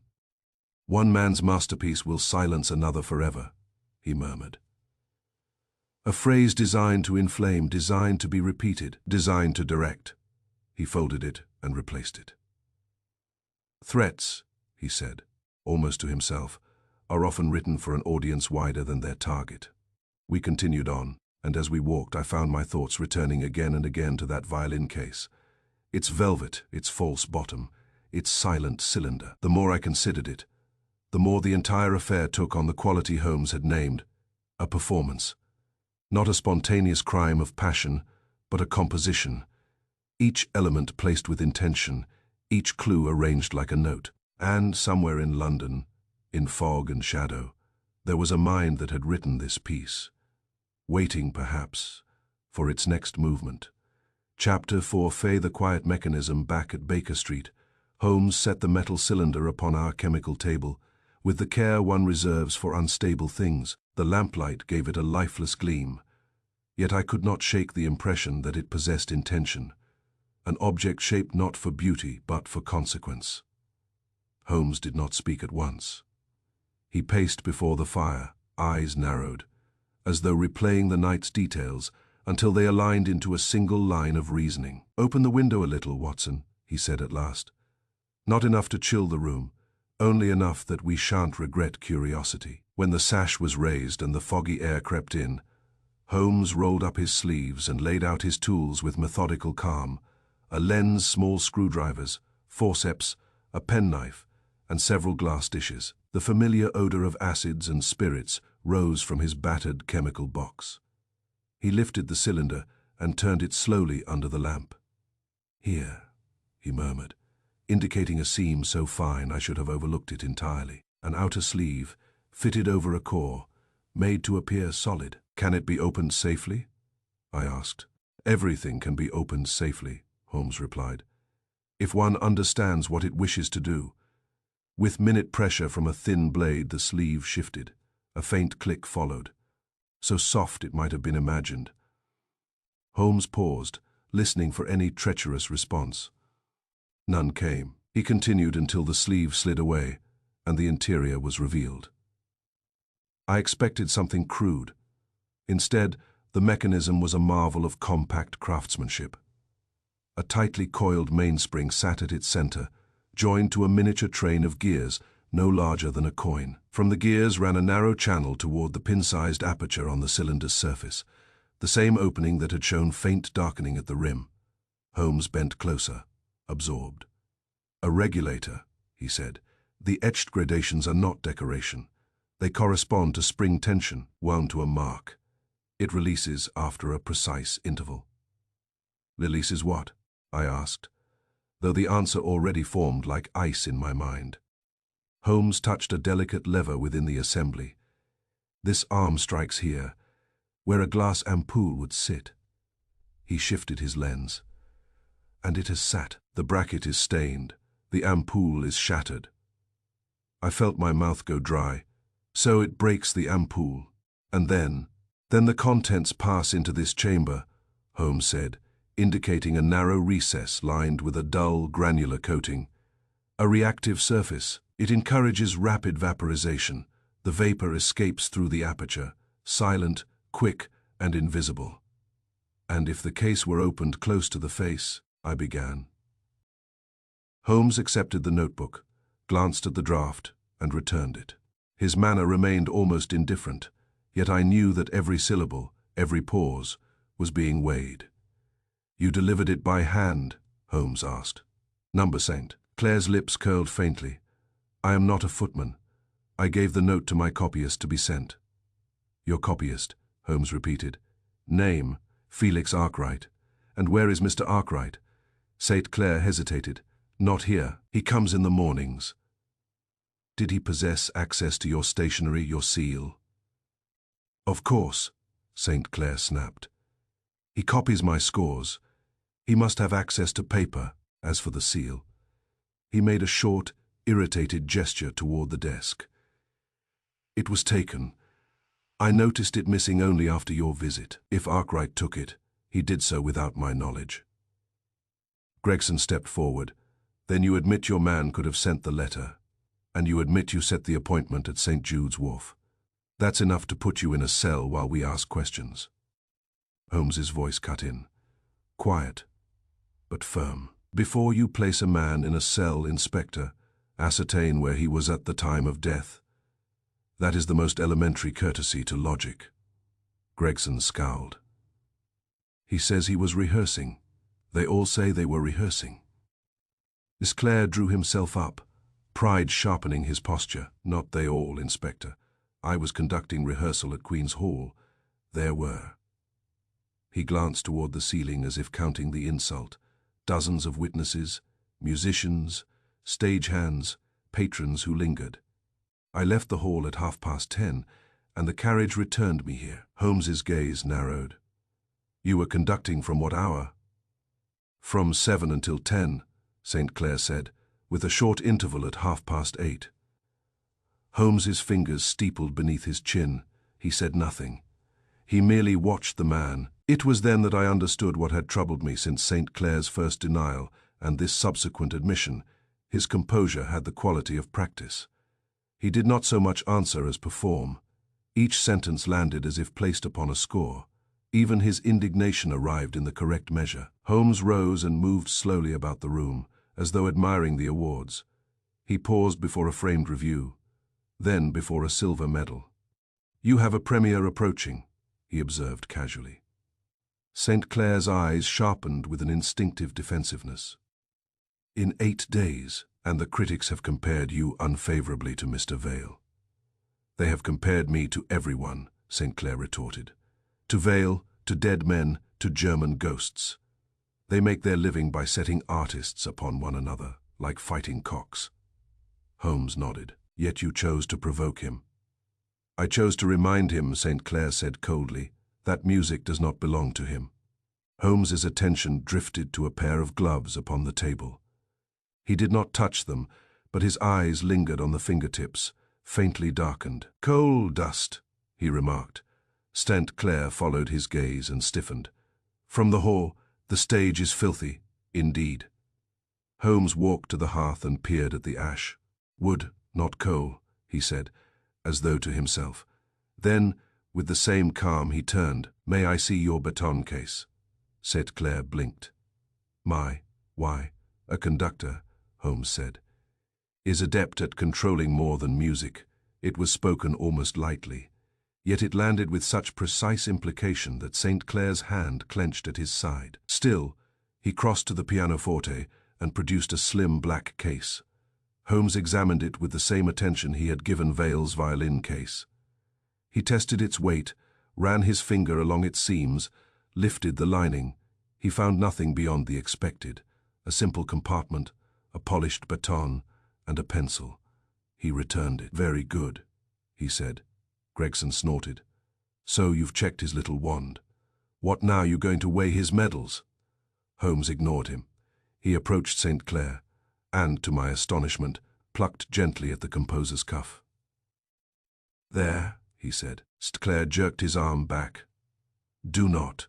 "One man's masterpiece will silence another forever," he murmured. "A phrase designed to inflame, designed to be repeated, designed to direct." He folded it and replaced it. "Threats," he said, almost to himself, "are often written for an audience wider than their target." We continued on, and as we walked I found my thoughts returning again and again to that violin case. Its velvet, its false bottom, its silent cylinder. The more I considered it, the more the entire affair took on the quality Holmes had named: a performance. Not a spontaneous crime of passion, but a composition. Each element placed with intention, each clue arranged like a note. And somewhere in London, in fog and shadow, there was a mind that had written this piece, waiting, perhaps, for its next movement. Chapter 4. Fay the quiet mechanism. Back at Baker Street, Holmes set the metal cylinder upon our chemical table, with the care one reserves for unstable things. The lamplight gave it a lifeless gleam, yet I could not shake the impression that it possessed intention, an object shaped not for beauty but for consequence. Holmes did not speak at once. He paced before the fire, eyes narrowed, as though replaying the night's details until they aligned into a single line of reasoning. "Open the window a little, Watson," he said at last. "Not enough to chill the room, only enough that we shan't regret curiosity." When the sash was raised and the foggy air crept in, Holmes rolled up his sleeves and laid out his tools with methodical calm: a lens, small screwdrivers, forceps, a penknife, and several glass dishes. The familiar odor of acids and spirits rose from his battered chemical box. He lifted the cylinder and turned it slowly under the lamp. "Here," he murmured, indicating a seam so fine I should have overlooked it entirely. "An outer sleeve, fitted over a core, made to appear solid." "Can it be opened safely?" I asked. "Everything can be opened safely," Holmes replied, "if one understands what it wishes to do." With minute pressure from a thin blade, the sleeve shifted. A faint click followed, so soft it might have been imagined. Holmes paused, listening for any treacherous response. None came. He continued until the sleeve slid away and the interior was revealed. I expected something crude. Instead, the mechanism was a marvel of compact craftsmanship. A tightly coiled mainspring sat at its center, joined to a miniature train of gears no larger than a coin. From the gears ran a narrow channel toward the pin-sized aperture on the cylinder's surface, the same opening that had shown faint darkening at the rim. Holmes bent closer, absorbed. "A regulator," he said. "The etched gradations are not decoration. They correspond to spring tension, wound to a mark. It releases after a precise interval." "Releases what?" I asked, though the answer already formed like ice in my mind. Holmes touched a delicate lever within the assembly. "This arm strikes here, where a glass ampoule would sit." He shifted his lens. "And it has sat. The bracket is stained. The ampoule is shattered." I felt my mouth go dry. "So it breaks the ampoule. And then the contents pass into this chamber," Holmes said, indicating a narrow recess lined with a dull, granular coating. "A reactive surface. It encourages rapid vaporization. The vapor escapes through the aperture, silent, quick, and invisible." "And if the case were opened close to the face," I began. Holmes accepted the notebook, glanced at the draft, and returned it. His manner remained almost indifferent, yet I knew that every syllable, every pause, was being weighed. "You delivered it by hand?" Holmes asked. "Number St. Clair's lips curled faintly. "I am not a footman. I gave the note to my copyist to be sent." Your copyist, Holmes repeated. Name, Felix Arkwright. And where is Mr. Arkwright? St. Clair hesitated. Not here. He comes in the mornings. Did he possess access to your stationery, your seal? Of course, St. Clair snapped. He copies my scores. He must have access to paper, as for the seal. He made a short, irritated gesture toward the desk. It was taken. I noticed it missing only after your visit. If Arkwright took it, he did so without my knowledge. Gregson stepped forward. Then you admit your man could have sent the letter, and you admit you set the appointment at St. Jude's Wharf. That's enough to put you in a cell while we ask questions. Holmes's voice cut in. Quiet, but firm. Before you place a man in a cell, Inspector, ascertain where he was at the time of death. That is the most elementary courtesy to logic. Gregson scowled. He says he was rehearsing. They all say they were rehearsing. Miss Clare drew himself up, pride sharpening his posture. Not they all, Inspector. I was conducting rehearsal at Queen's Hall. There were. He glanced toward the ceiling as if counting the insult. Dozens of witnesses, musicians, stagehands, patrons who lingered. I left the hall at 10:30, and the carriage returned me here. Holmes's gaze narrowed. You were conducting from what hour? From 7 until 10, St. Clair said, with a short interval at 8:30. Holmes's fingers steepled beneath his chin. He said nothing. He merely watched the man. It was then that I understood what had troubled me since St. Clair's first denial and this subsequent admission. His composure had the quality of practice. He did not so much answer as perform. Each sentence landed as if placed upon a score. Even his indignation arrived in the correct measure. Holmes rose and moved slowly about the room, as though admiring the awards. He paused before a framed review, then before a silver medal. You have a premiere approaching, he observed casually. St. Clair's eyes sharpened with an instinctive defensiveness. In 8 days, and the critics have compared you unfavorably to Mr. Vale. They have compared me to everyone, St. Clair retorted. To Vale, to dead men, to German ghosts. They make their living by setting artists upon one another, like fighting cocks. Holmes nodded. Yet you chose to provoke him. I chose to remind him, St. Clair said coldly, that music does not belong to him. Holmes's attention drifted to a pair of gloves upon the table. He did not touch them, but his eyes lingered on the fingertips, faintly darkened. Coal dust, he remarked. St. Clair followed his gaze and stiffened. From the hall, the stage is filthy, indeed. Holmes walked to the hearth and peered at the ash. Wood, not coal, he said, as though to himself. Then, with the same calm, he turned. May I see your baton case? St. Clair blinked. Why, a conductor, Holmes said, is adept at controlling more than music. It was spoken almost lightly, yet it landed with such precise implication that St. Clair's hand clenched at his side. Still, he crossed to the pianoforte and produced a slim black case. Holmes examined it with the same attention he had given Vale's violin case. He tested its weight, ran his finger along its seams, lifted the lining. He found nothing beyond the expected. A simple compartment, a polished baton, and a pencil. He returned it. Very good, he said. Gregson snorted. So you've checked his little wand. What now, you going to weigh his medals? Holmes ignored him. He approached St. Clair, and, to my astonishment, plucked gently at the composer's cuff. There, he said. St. Clair jerked his arm back. Do not.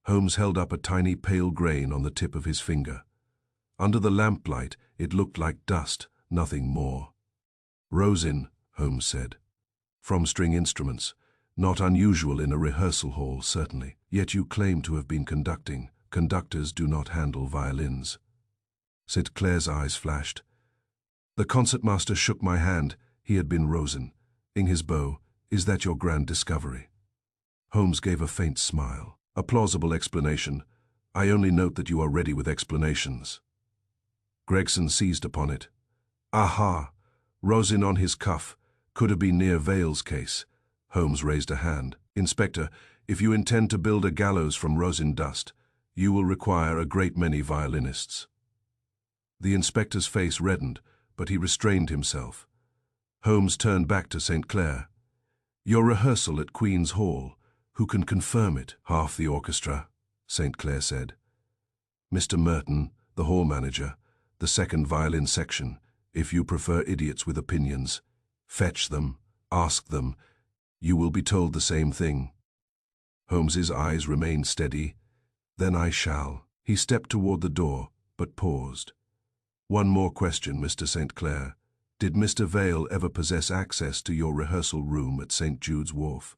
Holmes held up a tiny pale grain on the tip of his finger. Under the lamplight, it looked like dust, nothing more. Rosin, Holmes said. From string instruments. Not unusual in a rehearsal hall, certainly. Yet you claim to have been conducting. Conductors do not handle violins. St. Clair's eyes flashed. The concertmaster shook my hand. He had been Rosin. In his bow, is that your grand discovery? Holmes gave a faint smile. A plausible explanation. I only note that you are ready with explanations. Gregson seized upon it. Aha! Rosin on his cuff. Could have been near Vale's case. Holmes raised a hand. Inspector, if you intend to build a gallows from rosin dust, you will require a great many violinists. The inspector's face reddened, but he restrained himself. Holmes turned back to St. Clair. Your rehearsal at Queen's Hall, who can confirm it? Half the orchestra, St. Clair said. Mr. Merton, the hall manager, the second violin section, if you prefer idiots with opinions. Fetch them, ask them. You will be told the same thing. Holmes's eyes remained steady. Then I shall. He stepped toward the door, but paused. One more question, Mr. St. Clair. Did Mr. Vale ever possess access to your rehearsal room at St. Jude's Wharf?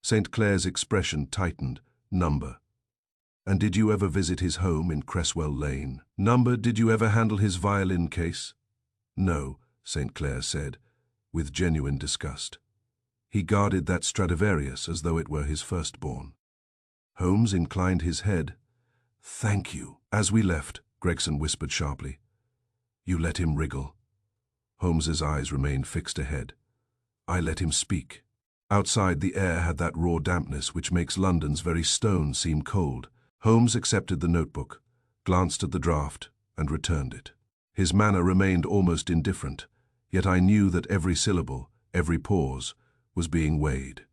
St. Clair's expression tightened. Number. And did you ever visit his home in Cresswell Lane? Number. Did you ever handle his violin case? No, St. Clair said, with genuine disgust. He guarded that Stradivarius as though it were his firstborn. Holmes inclined his head. Thank you. As we left, Gregson whispered sharply. You let him wriggle. Holmes's eyes remained fixed ahead. I let him speak. Outside, the air had that raw dampness which makes London's very stone seem cold. Holmes accepted the notebook, glanced at the draft, and returned it. His manner remained almost indifferent, yet I knew that every syllable, every pause, was being weighed.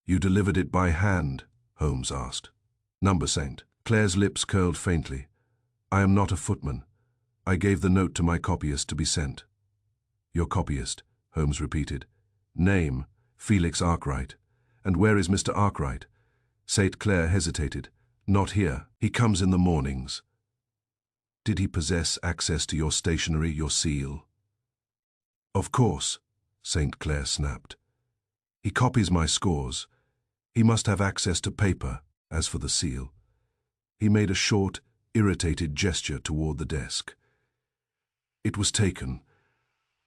You delivered it by hand? Holmes asked. Number St. Clair's lips curled faintly. I am not a footman. I gave the note to my copyist to be sent. Your copyist, Holmes repeated. Name, Felix Arkwright. And where is Mr. Arkwright? St. Clair hesitated. Not here. He comes in the mornings. Did he possess access to your stationery, your seal? Of course, St. Clair snapped. He copies my scores. He must have access to paper, as for the seal. He made a short, irritated gesture toward the desk. It was taken.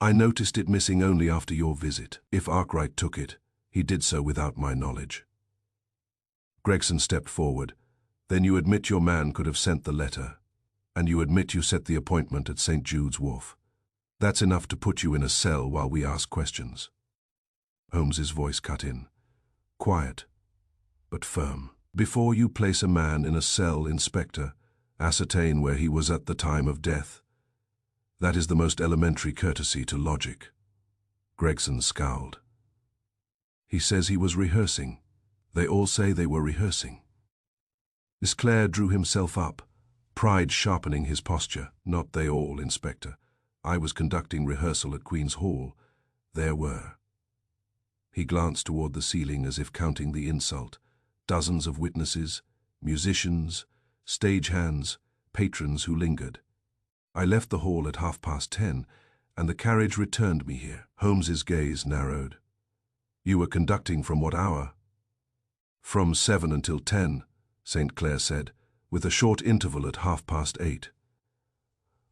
I noticed it missing only after your visit. If Arkwright took it, he did so without my knowledge. Gregson stepped forward. Then you admit your man could have sent the letter, and you admit you set the appointment at St. Jude's Wharf. That's enough to put you in a cell while we ask questions. Holmes's voice cut in. Quiet, but firm. Before you place a man in a cell, Inspector, ascertain where he was at the time of death. That is the most elementary courtesy to logic. Gregson scowled. He says he was rehearsing. They all say they were rehearsing. Miss Clair drew himself up, pride sharpening his posture. Not they all, Inspector. I was conducting rehearsal at Queen's Hall. There were. He glanced toward the ceiling as if counting the insult. Dozens of witnesses, musicians, stagehands, patrons who lingered. I left the hall at 10:30, and the carriage returned me here. Holmes's gaze narrowed. You were conducting from what hour? From 7 until 10, St. Clair said, with a short interval at 8:30.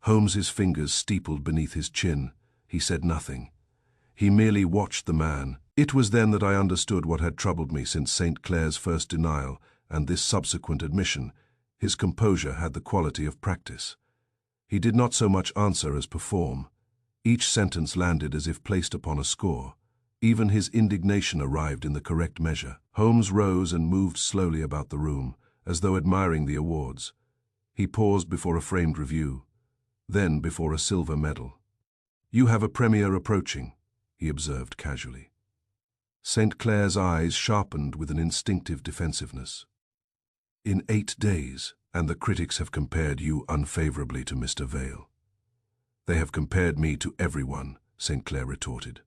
Holmes's fingers steepled beneath his chin. He said nothing. He merely watched the man. It was then that I understood what had troubled me since St. Clair's first denial and this subsequent admission. His composure had the quality of practice. He did not so much answer as perform. Each sentence landed as if placed upon a score. Even his indignation arrived in the correct measure. Holmes rose and moved slowly about the room, as though admiring the awards. He paused before a framed review, then before a silver medal. You have a premiere approaching, he observed casually. St. Clair's eyes sharpened with an instinctive defensiveness. In 8 days, and the critics have compared you unfavorably to Mr. Vale. They have compared me to everyone, St. Clair retorted.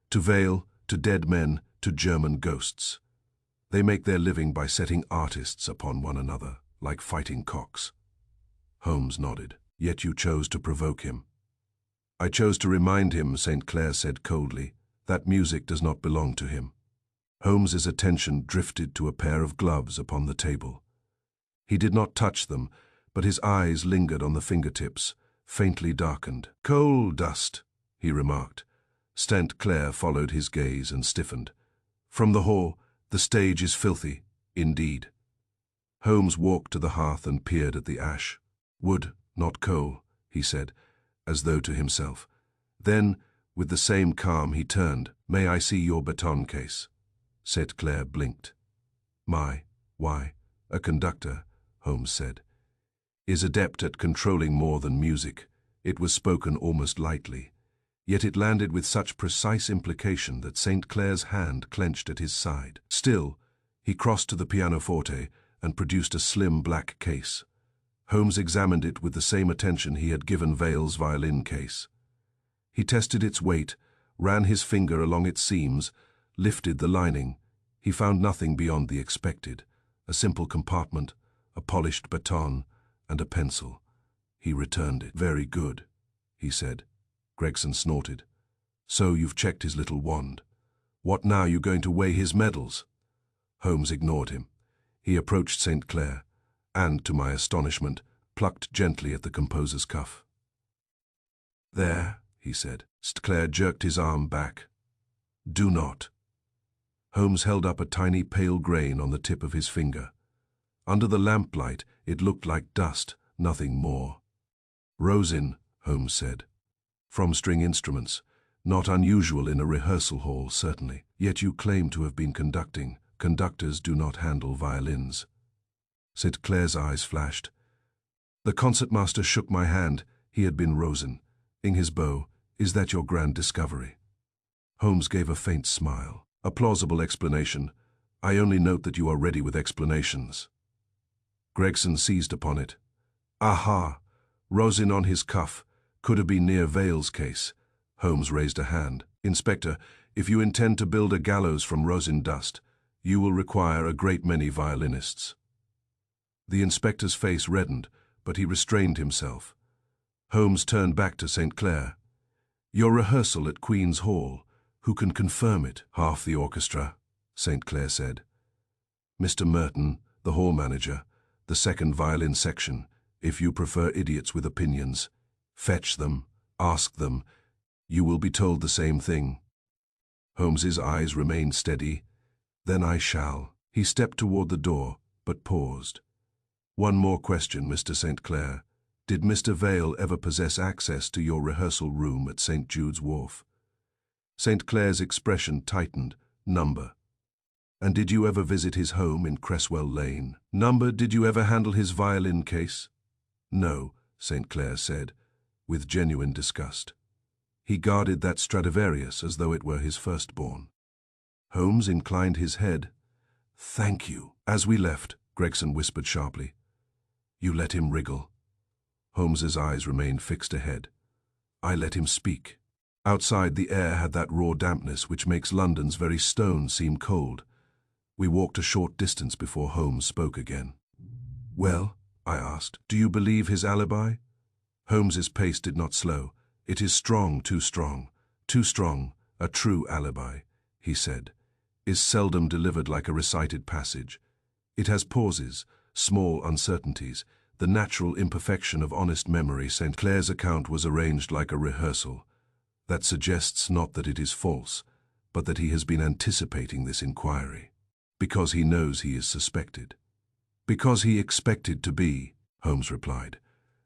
To Vale, to dead men, to German ghosts. They make their living by setting artists upon one another, like fighting cocks. Holmes nodded. Yet you chose to provoke him. I chose to remind him, St. Clair said coldly, that music does not belong to him. Holmes's attention drifted to a pair of gloves upon the table. He did not touch them, but his eyes lingered on the fingertips, faintly darkened. Coal dust, he remarked. St. Clair followed his gaze and stiffened. From the hall, the stage is filthy, indeed. Holmes walked to the hearth and peered at the ash. Wood, not coal, he said, as though to himself. Then, with the same calm, he turned. May I see your baton case? St. Clair blinked. Why, a conductor, Holmes said, is adept at controlling more than music. It was spoken almost lightly, yet it landed with such precise implication that St. Clair's hand clenched at his side. Still, he crossed to the pianoforte and produced a slim black case. Holmes examined it with the same attention he had given Vail's violin case. He tested its weight, ran his finger along its seams, lifted the lining. He found nothing beyond the expected: a simple compartment, a polished baton, and a pencil. He returned it. "Very good," he said. Gregson snorted. "So you've checked his little wand. What now? You going to weigh his medals?" Holmes ignored him. He approached St. Clair and, to my astonishment, plucked gently at the composer's cuff. "There," he said. St. Clair jerked his arm back. "Do not." Holmes held up a tiny pale grain on the tip of his finger. Under the lamplight, it looked like dust, nothing more. "Rosin," Holmes said. "From string instruments. Not unusual in a rehearsal hall, certainly. Yet you claim to have been conducting. Conductors do not handle violins." St. Clair's eyes flashed. "The concertmaster shook my hand. He had been Rosin. In his bow. Is that your grand discovery?" Holmes gave a faint smile. "A plausible explanation. I only note that you are ready with explanations." Gregson seized upon it. "Aha! Rosin on his cuff. Could have been near Vail's case." Holmes raised a hand. "Inspector, if you intend to build a gallows from rosin dust, you will require a great many violinists." The inspector's face reddened, but he restrained himself. Holmes turned back to St. Clair. "Your rehearsal at Queen's Hall. Who can confirm it?" "Half the orchestra," St. Clair said. "Mr. Merton, the hall manager, the second violin section. If you prefer idiots with opinions, fetch them, ask them. You will be told the same thing." Holmes's eyes remained steady. "Then I shall." He stepped toward the door, but paused. "One more question, Mr. St. Clair. Did Mr. Vail ever possess access to your rehearsal room at St. Jude's Wharf?" St. Clair's expression tightened. "Number." "And did you ever visit his home in Cresswell Lane?" "Number, did you ever handle his violin case?" "No," St. Clair said, with genuine disgust. "He guarded that Stradivarius as though it were his firstborn." Holmes inclined his head. "Thank you." As we left, Gregson whispered sharply, "You let him wriggle." Holmes's eyes remained fixed ahead. "I let him speak." Outside, the air had that raw dampness which makes London's very stone seem cold. We walked a short distance before Holmes spoke again. "Well," I asked, "do you believe his alibi?" Holmes's pace did not slow. "It is strong, too strong. Too strong. A true alibi," he said, "is seldom delivered like a recited passage. It has pauses, small uncertainties, the natural imperfection of honest memory. St. Clair's account was arranged like a rehearsal. That suggests not that it is false, but that he has been anticipating this inquiry. Because he knows he is suspected." "Because he expected to be," Holmes replied,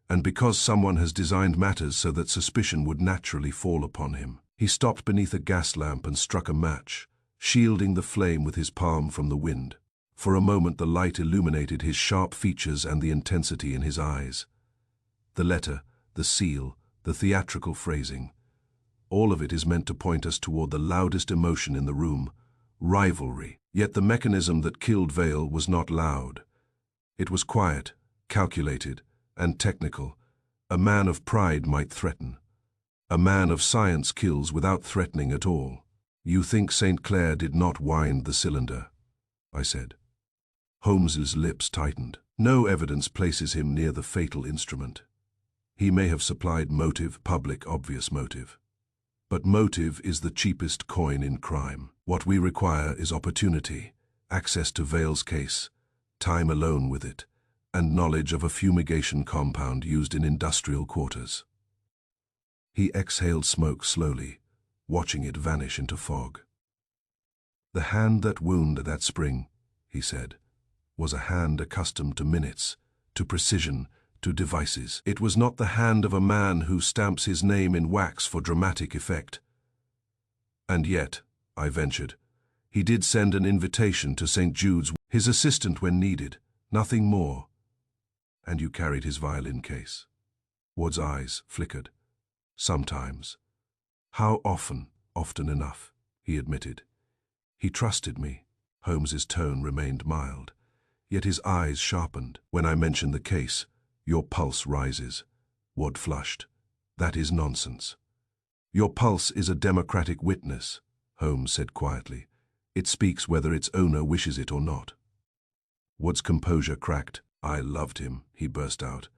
"and because someone has designed matters so that suspicion would naturally fall upon him." He stopped beneath a gas lamp and struck a match, shielding the flame with his palm from the wind. For a moment the light illuminated his sharp features and the intensity in his eyes. The letter, the seal, the theatrical phrasing, all of it is meant to point us toward the loudest emotion in the room: rivalry. Yet the mechanism that killed Vail was not loud. It was quiet, calculated, and technical. A man of pride might threaten. A man of science kills without threatening at all. "You think St. Clair did not wind the cylinder?" I said. Holmes's lips tightened. "No evidence places him near the fatal instrument. He may have supplied motive, public, obvious motive. But motive is the cheapest coin in crime. What we require is opportunity, access to Vail's case, time alone with it, and knowledge of a fumigation compound used in industrial quarters." He exhaled smoke slowly, watching it vanish into fog. "The hand that wounded that spring," he said, "was a hand accustomed to minutes, to precision, to devices. It was not the hand of a man who stamps his name in wax for dramatic effect." "And yet," I ventured, He did send an invitation to St. Jude's, his assistant when needed, nothing more. And you carried his violin case. Ward's eyes flickered. Sometimes. How often? Often enough, he admitted. He trusted me. Holmes's tone remained mild, yet his eyes sharpened. When I mention the case, your pulse rises. Ward flushed. That is nonsense. Your pulse is a democratic witness, Holmes said quietly. It speaks whether its owner wishes it or not. Ward's composure cracked. I loved him, he burst out,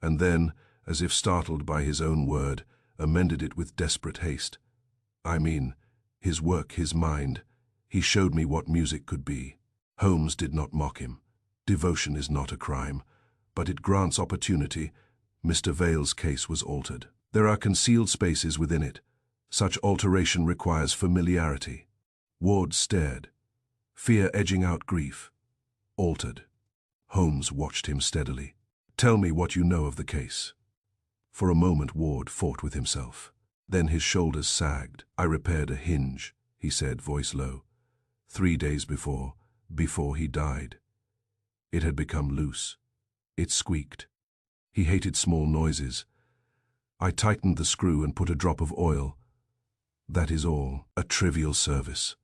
and then, as if startled by his own word, amended it with desperate haste. I mean, his work, his mind. He showed me what music could be. Holmes did not mock him. Devotion is not a crime, but it grants opportunity. Mr. Vale's case was altered. There are concealed spaces within it. Such alteration requires familiarity. Ward stared, fear edging out grief. Altered. Holmes watched him steadily. Tell me what you know of the case. For a moment Ward fought with himself. Then his shoulders sagged. I repaired a hinge, he said, voice low. 3 days before he died. It had become loose. It squeaked. He hated small noises. I tightened the screw and put a drop of oil. That is all. A trivial service,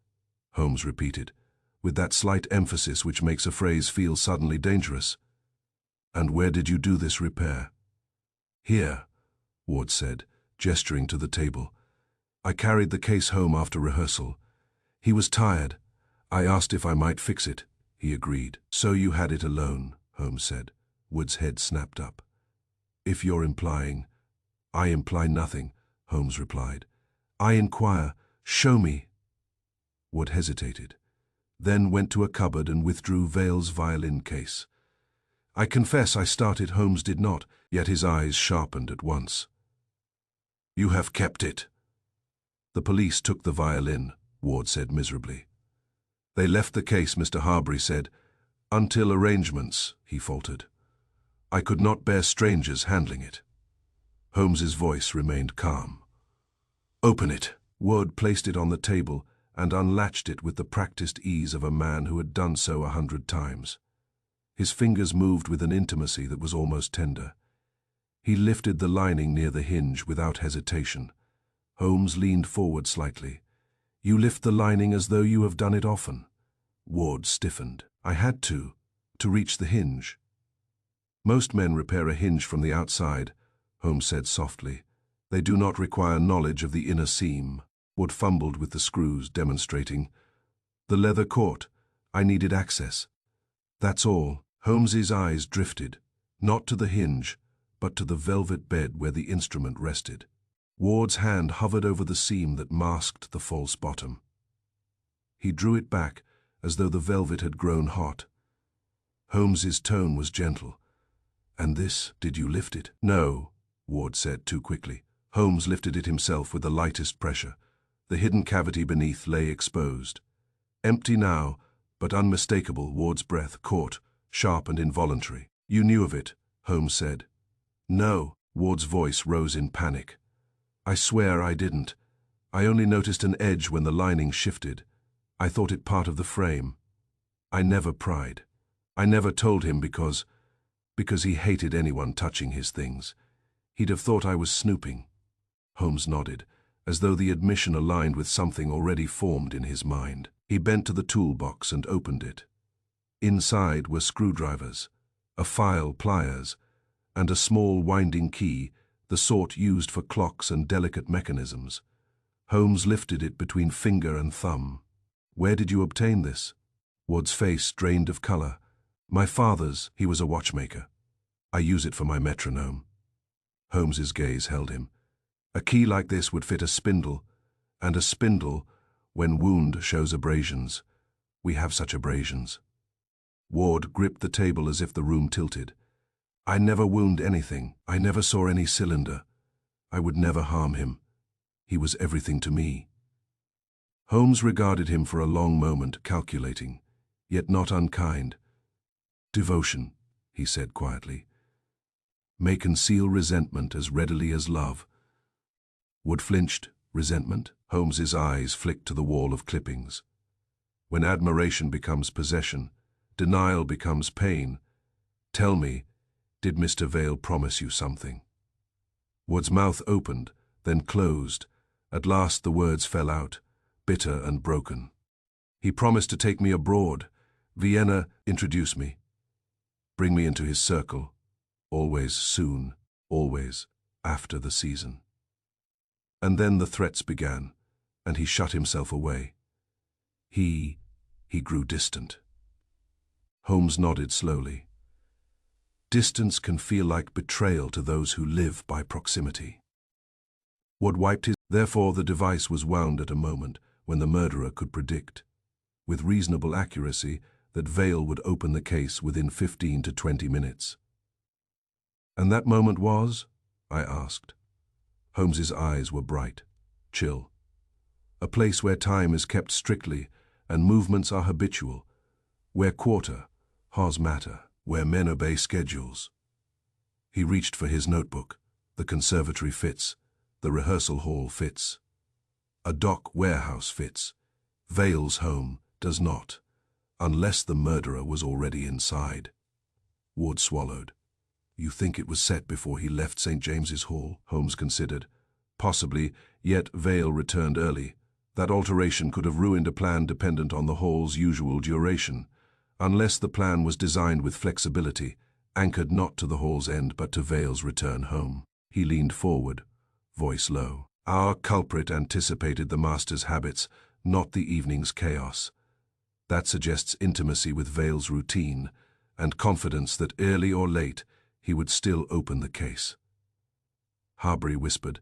Holmes repeated, with that slight emphasis which makes a phrase feel suddenly dangerous. And where did you do this repair? Here, Ward said, gesturing to the table. I carried the case home after rehearsal. He was tired. I asked if I might fix it. He agreed. So you had it alone, Holmes said. Ward's head snapped up. If you're implying... I imply nothing, Holmes replied. I inquire. Show me. Ward hesitated, then went to a cupboard and withdrew Vale's violin case. I confess I started. Holmes did not, yet his eyes sharpened at once. You have kept it. The police took the violin, Ward said miserably. They left the case, Mr. Harbury said. Until arrangements, he faltered. I could not bear strangers handling it. Holmes's voice remained calm. Open it. Ward placed it on the table and unlatched it with the practiced ease of a man who had done so 100 times. His fingers moved with an intimacy that was almost tender. He lifted the lining near the hinge without hesitation. Holmes leaned forward slightly. You lift the lining as though you have done it often. Ward stiffened. I had to reach the hinge. Most men repair a hinge from the outside, Holmes said softly. They do not require knowledge of the inner seam. Ward fumbled with the screws, demonstrating. The leather caught. I needed access. That's all. Holmes's eyes drifted, not to the hinge, but to the velvet bed where the instrument rested. Ward's hand hovered over the seam that masked the false bottom. He drew it back, as though the velvet had grown hot. Holmes's tone was gentle. And this, did you lift it? No, Ward said too quickly. Holmes lifted it himself with the lightest pressure. The hidden cavity beneath lay exposed. Empty now, but unmistakable. Ward's breath caught, sharp and involuntary. You knew of it, Holmes said. No, Ward's voice rose in panic. I swear I didn't. I only noticed an edge when the lining shifted. I thought it part of the frame. I never pried. I never told him because he hated anyone touching his things. He'd have thought I was snooping. Holmes nodded, as though the admission aligned with something already formed in his mind. He bent to the toolbox and opened it. Inside were screwdrivers, a file, pliers, and a small winding key, the sort used for clocks and delicate mechanisms. Holmes lifted it between finger and thumb. Where did you obtain this? Ward's face drained of color. My father's. He was a watchmaker. I use it for my metronome. Holmes's gaze held him. A key like this would fit a spindle, and a spindle, when wound, shows abrasions. We have such abrasions. Ward gripped the table as if the room tilted. I never wound anything. I never saw any cylinder. I would never harm him. He was everything to me. Holmes regarded him for a long moment, calculating, yet not unkind. Devotion, he said quietly, may conceal resentment as readily as love. Ward flinched. Resentment? Holmes's eyes flicked to the wall of clippings. When admiration becomes possession, denial becomes pain. Tell me, did Mr. Vale promise you something? Wood's mouth opened, then closed. At last the words fell out, bitter and broken. He promised to take me abroad. Vienna, introduce me. Bring me into his circle. Always soon, always after the season. And then the threats began, and he shut himself away. He grew distant. Holmes nodded slowly. Distance can feel like betrayal to those who live by proximity. Wood wiped his. Therefore the device was wound at a moment when the murderer could predict, with reasonable accuracy, that Vale would open the case within 15 to 20 minutes. And that moment was? I asked. Holmes's eyes were bright, chill. A place where time is kept strictly and movements are habitual, where quarter, hos matter, where men obey schedules. He reached for his notebook. The conservatory fits. The rehearsal hall fits. A dock warehouse fits. Vale's home does not, unless the murderer was already inside. Wood swallowed. You think it was set before he left St. James's Hall? Holmes considered. Possibly, yet Vale returned early. That alteration could have ruined a plan dependent on the hall's usual duration, unless the plan was designed with flexibility, anchored not to the hall's end but to Vale's return home. He leaned forward, voice low. Our culprit anticipated the master's habits, not the evening's chaos. That suggests intimacy with Vale's routine, and confidence that early or late he would still open the case. Harbury whispered,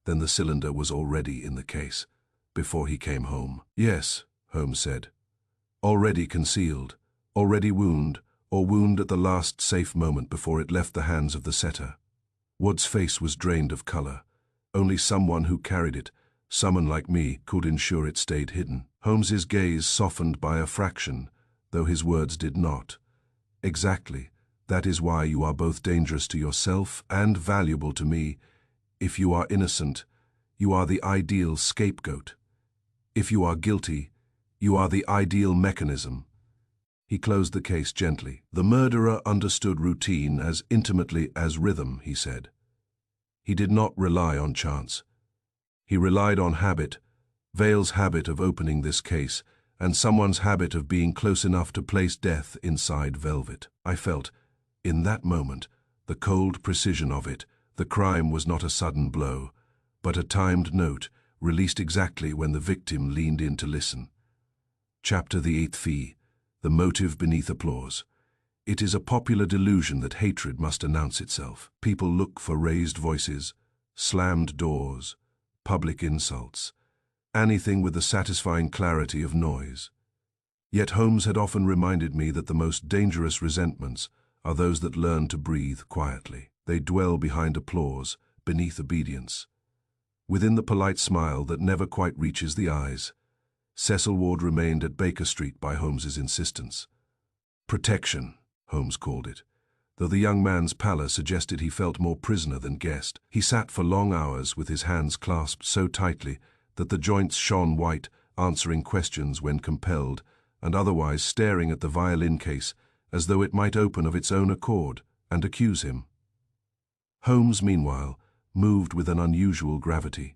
then the cylinder was already in the case, before he came home. Yes, Holmes said. Already concealed, already wound, or wound at the last safe moment before it left the hands of the setter. Wood's face was drained of color. Only someone who carried it, someone like me, could ensure it stayed hidden. Holmes's gaze softened by a fraction, though his words did not. Exactly. That is why you are both dangerous to yourself and valuable to me. If you are innocent, you are the ideal scapegoat. If you are guilty, you are the ideal mechanism. He closed the case gently. The murderer understood routine as intimately as rhythm, he said. He did not rely on chance. He relied on habit, Vale's habit of opening this case, and someone's habit of being close enough to place death inside velvet. I felt, in that moment, the cold precision of it. The crime was not a sudden blow, but a timed note, released exactly when the victim leaned in to listen. Chapter the 8th Fee, the motive beneath applause. It is a popular delusion that hatred must announce itself. People look for raised voices, slammed doors, public insults, anything with the satisfying clarity of noise. Yet Holmes had often reminded me that the most dangerous resentments are those that learn to breathe quietly. They dwell behind applause, beneath obedience. Within the polite smile that never quite reaches the eyes. Cecil Ward remained at Baker Street by Holmes's insistence. Protection, Holmes called it, though the young man's pallor suggested he felt more prisoner than guest. He sat for long hours with his hands clasped so tightly that the joints shone white, answering questions when compelled, and otherwise staring at the violin case as though it might open of its own accord and accuse him. Holmes, meanwhile, moved with an unusual gravity.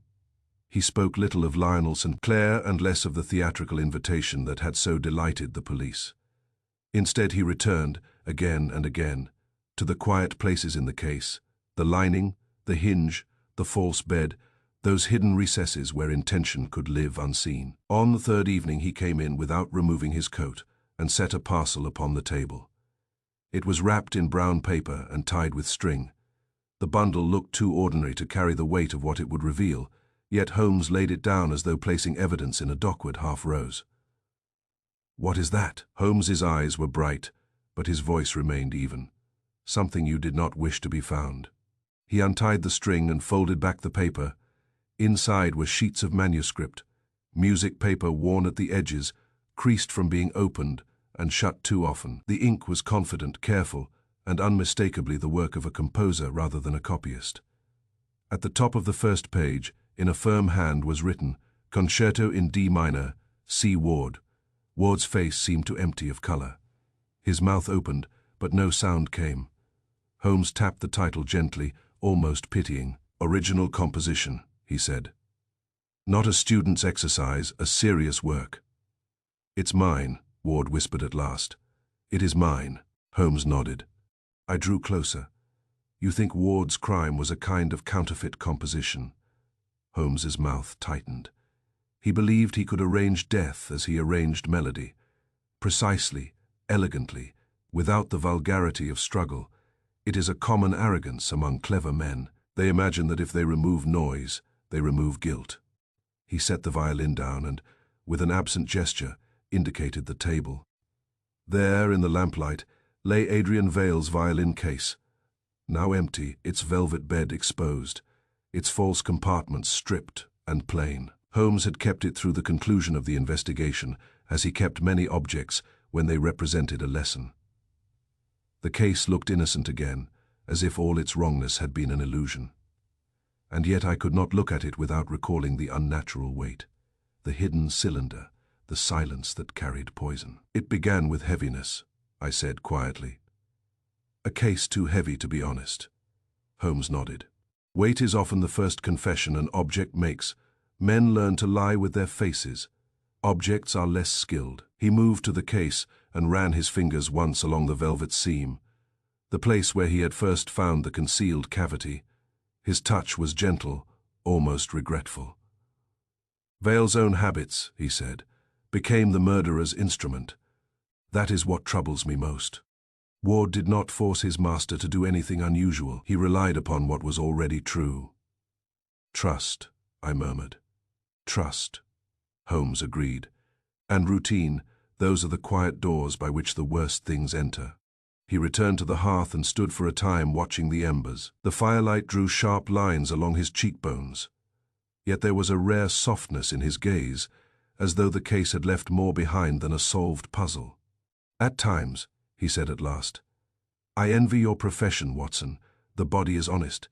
He spoke little of Lionel St. Clair and less of the theatrical invitation that had so delighted the police. Instead he returned, again and again, to the quiet places in the case, the lining, the hinge, the false bed, those hidden recesses where intention could live unseen. On the third evening he came in without removing his coat and set a parcel upon the table. It was wrapped in brown paper and tied with string. The bundle looked too ordinary to carry the weight of what it would reveal, yet Holmes laid it down as though placing evidence in a dockward half-rose. What is that? Holmes's eyes were bright, but his voice remained even. Something you did not wish to be found. He untied the string and folded back the paper. Inside were sheets of manuscript, music paper worn at the edges, creased from being opened and shut too often. The ink was confident, careful, and unmistakably the work of a composer rather than a copyist. At the top of the first page, in a firm hand, was written, Concerto in D minor, C. Ward, Ward's face seemed to empty of color. His mouth opened, but no sound came. Holmes tapped the title gently, almost pitying. "Original composition," he said. "Not a student's exercise, a serious work." "It's mine," Ward whispered at last. "It is mine." Holmes nodded. I drew closer. "You think Ward's crime was a kind of counterfeit composition?" Holmes's mouth tightened. He believed he could arrange death as he arranged melody. Precisely, elegantly, without the vulgarity of struggle. It is a common arrogance among clever men. They imagine that if they remove noise, they remove guilt. He set the violin down and, with an absent gesture, indicated the table. There, in the lamplight, lay Adrian Vale's violin case. Now empty, its velvet bed exposed, its false compartments stripped and plain. Holmes had kept it through the conclusion of the investigation, as he kept many objects when they represented a lesson. The case looked innocent again, as if all its wrongness had been an illusion. And yet I could not look at it without recalling the unnatural weight, the hidden cylinder, the silence that carried poison. "It began with heaviness," I said quietly. "A case too heavy to be honest." Holmes nodded. "Weight is often the first confession an object makes. Men learn to lie with their faces. Objects are less skilled." He moved to the case and ran his fingers once along the velvet seam, the place where he had first found the concealed cavity. His touch was gentle, almost regretful. "Vale's own habits," he said, "became the murderer's instrument. That is what troubles me most. Ward did not force his master to do anything unusual. He relied upon what was already true." "Trust," I murmured. "Trust," Holmes agreed. "And routine, those are the quiet doors by which the worst things enter." He returned to the hearth and stood for a time watching the embers. The firelight drew sharp lines along his cheekbones. Yet there was a rare softness in his gaze, as though the case had left more behind than a solved puzzle. "At times," he said at last, "I envy your profession, Watson. The body is honest.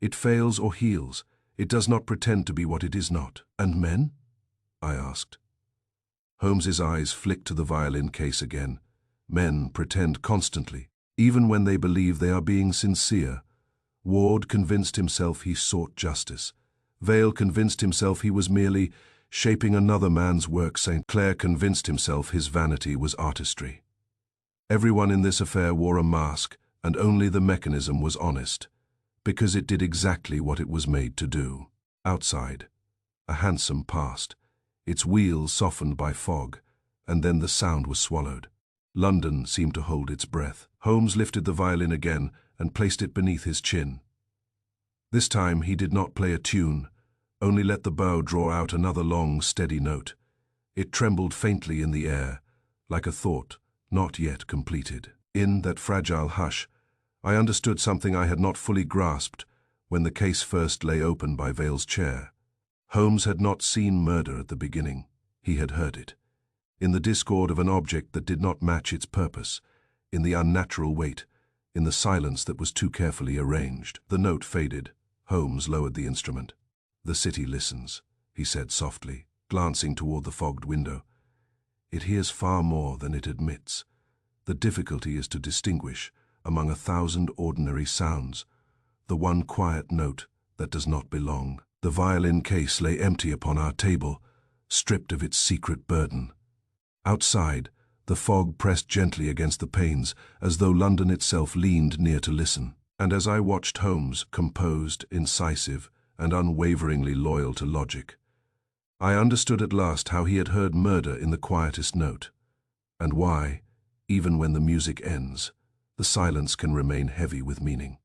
It fails or heals. It does not pretend to be what it is not." "And men?" I asked. Holmes's eyes flicked to the violin case again. "Men pretend constantly, even when they believe they are being sincere. Ward convinced himself he sought justice. Vale convinced himself he was merely shaping another man's work. St. Clair convinced himself his vanity was artistry. Everyone in this affair wore a mask, and only the mechanism was honest, because it did exactly what it was made to do." Outside, a hansom passed, its wheels softened by fog, and then the sound was swallowed. London seemed to hold its breath. Holmes lifted the violin again and placed it beneath his chin. This time he did not play a tune, only let the bow draw out another long, steady note. It trembled faintly in the air, like a thought not yet completed. In that fragile hush, I understood something I had not fully grasped when the case first lay open by Vale's chair. Holmes had not seen murder at the beginning. He had heard it. In the discord of an object that did not match its purpose, in the unnatural weight, in the silence that was too carefully arranged. The note faded. Holmes lowered the instrument. "The city listens," he said softly, glancing toward the fogged window. "It hears far more than it admits. The difficulty is to distinguish, among 1,000 ordinary sounds, the one quiet note that does not belong." The violin case lay empty upon our table, stripped of its secret burden. Outside, the fog pressed gently against the panes, as though London itself leaned near to listen. And as I watched Holmes, composed, incisive, and unwaveringly loyal to logic, I understood at last how he had heard murder in the quietest note, and why, even when the music ends, the silence can remain heavy with meaning.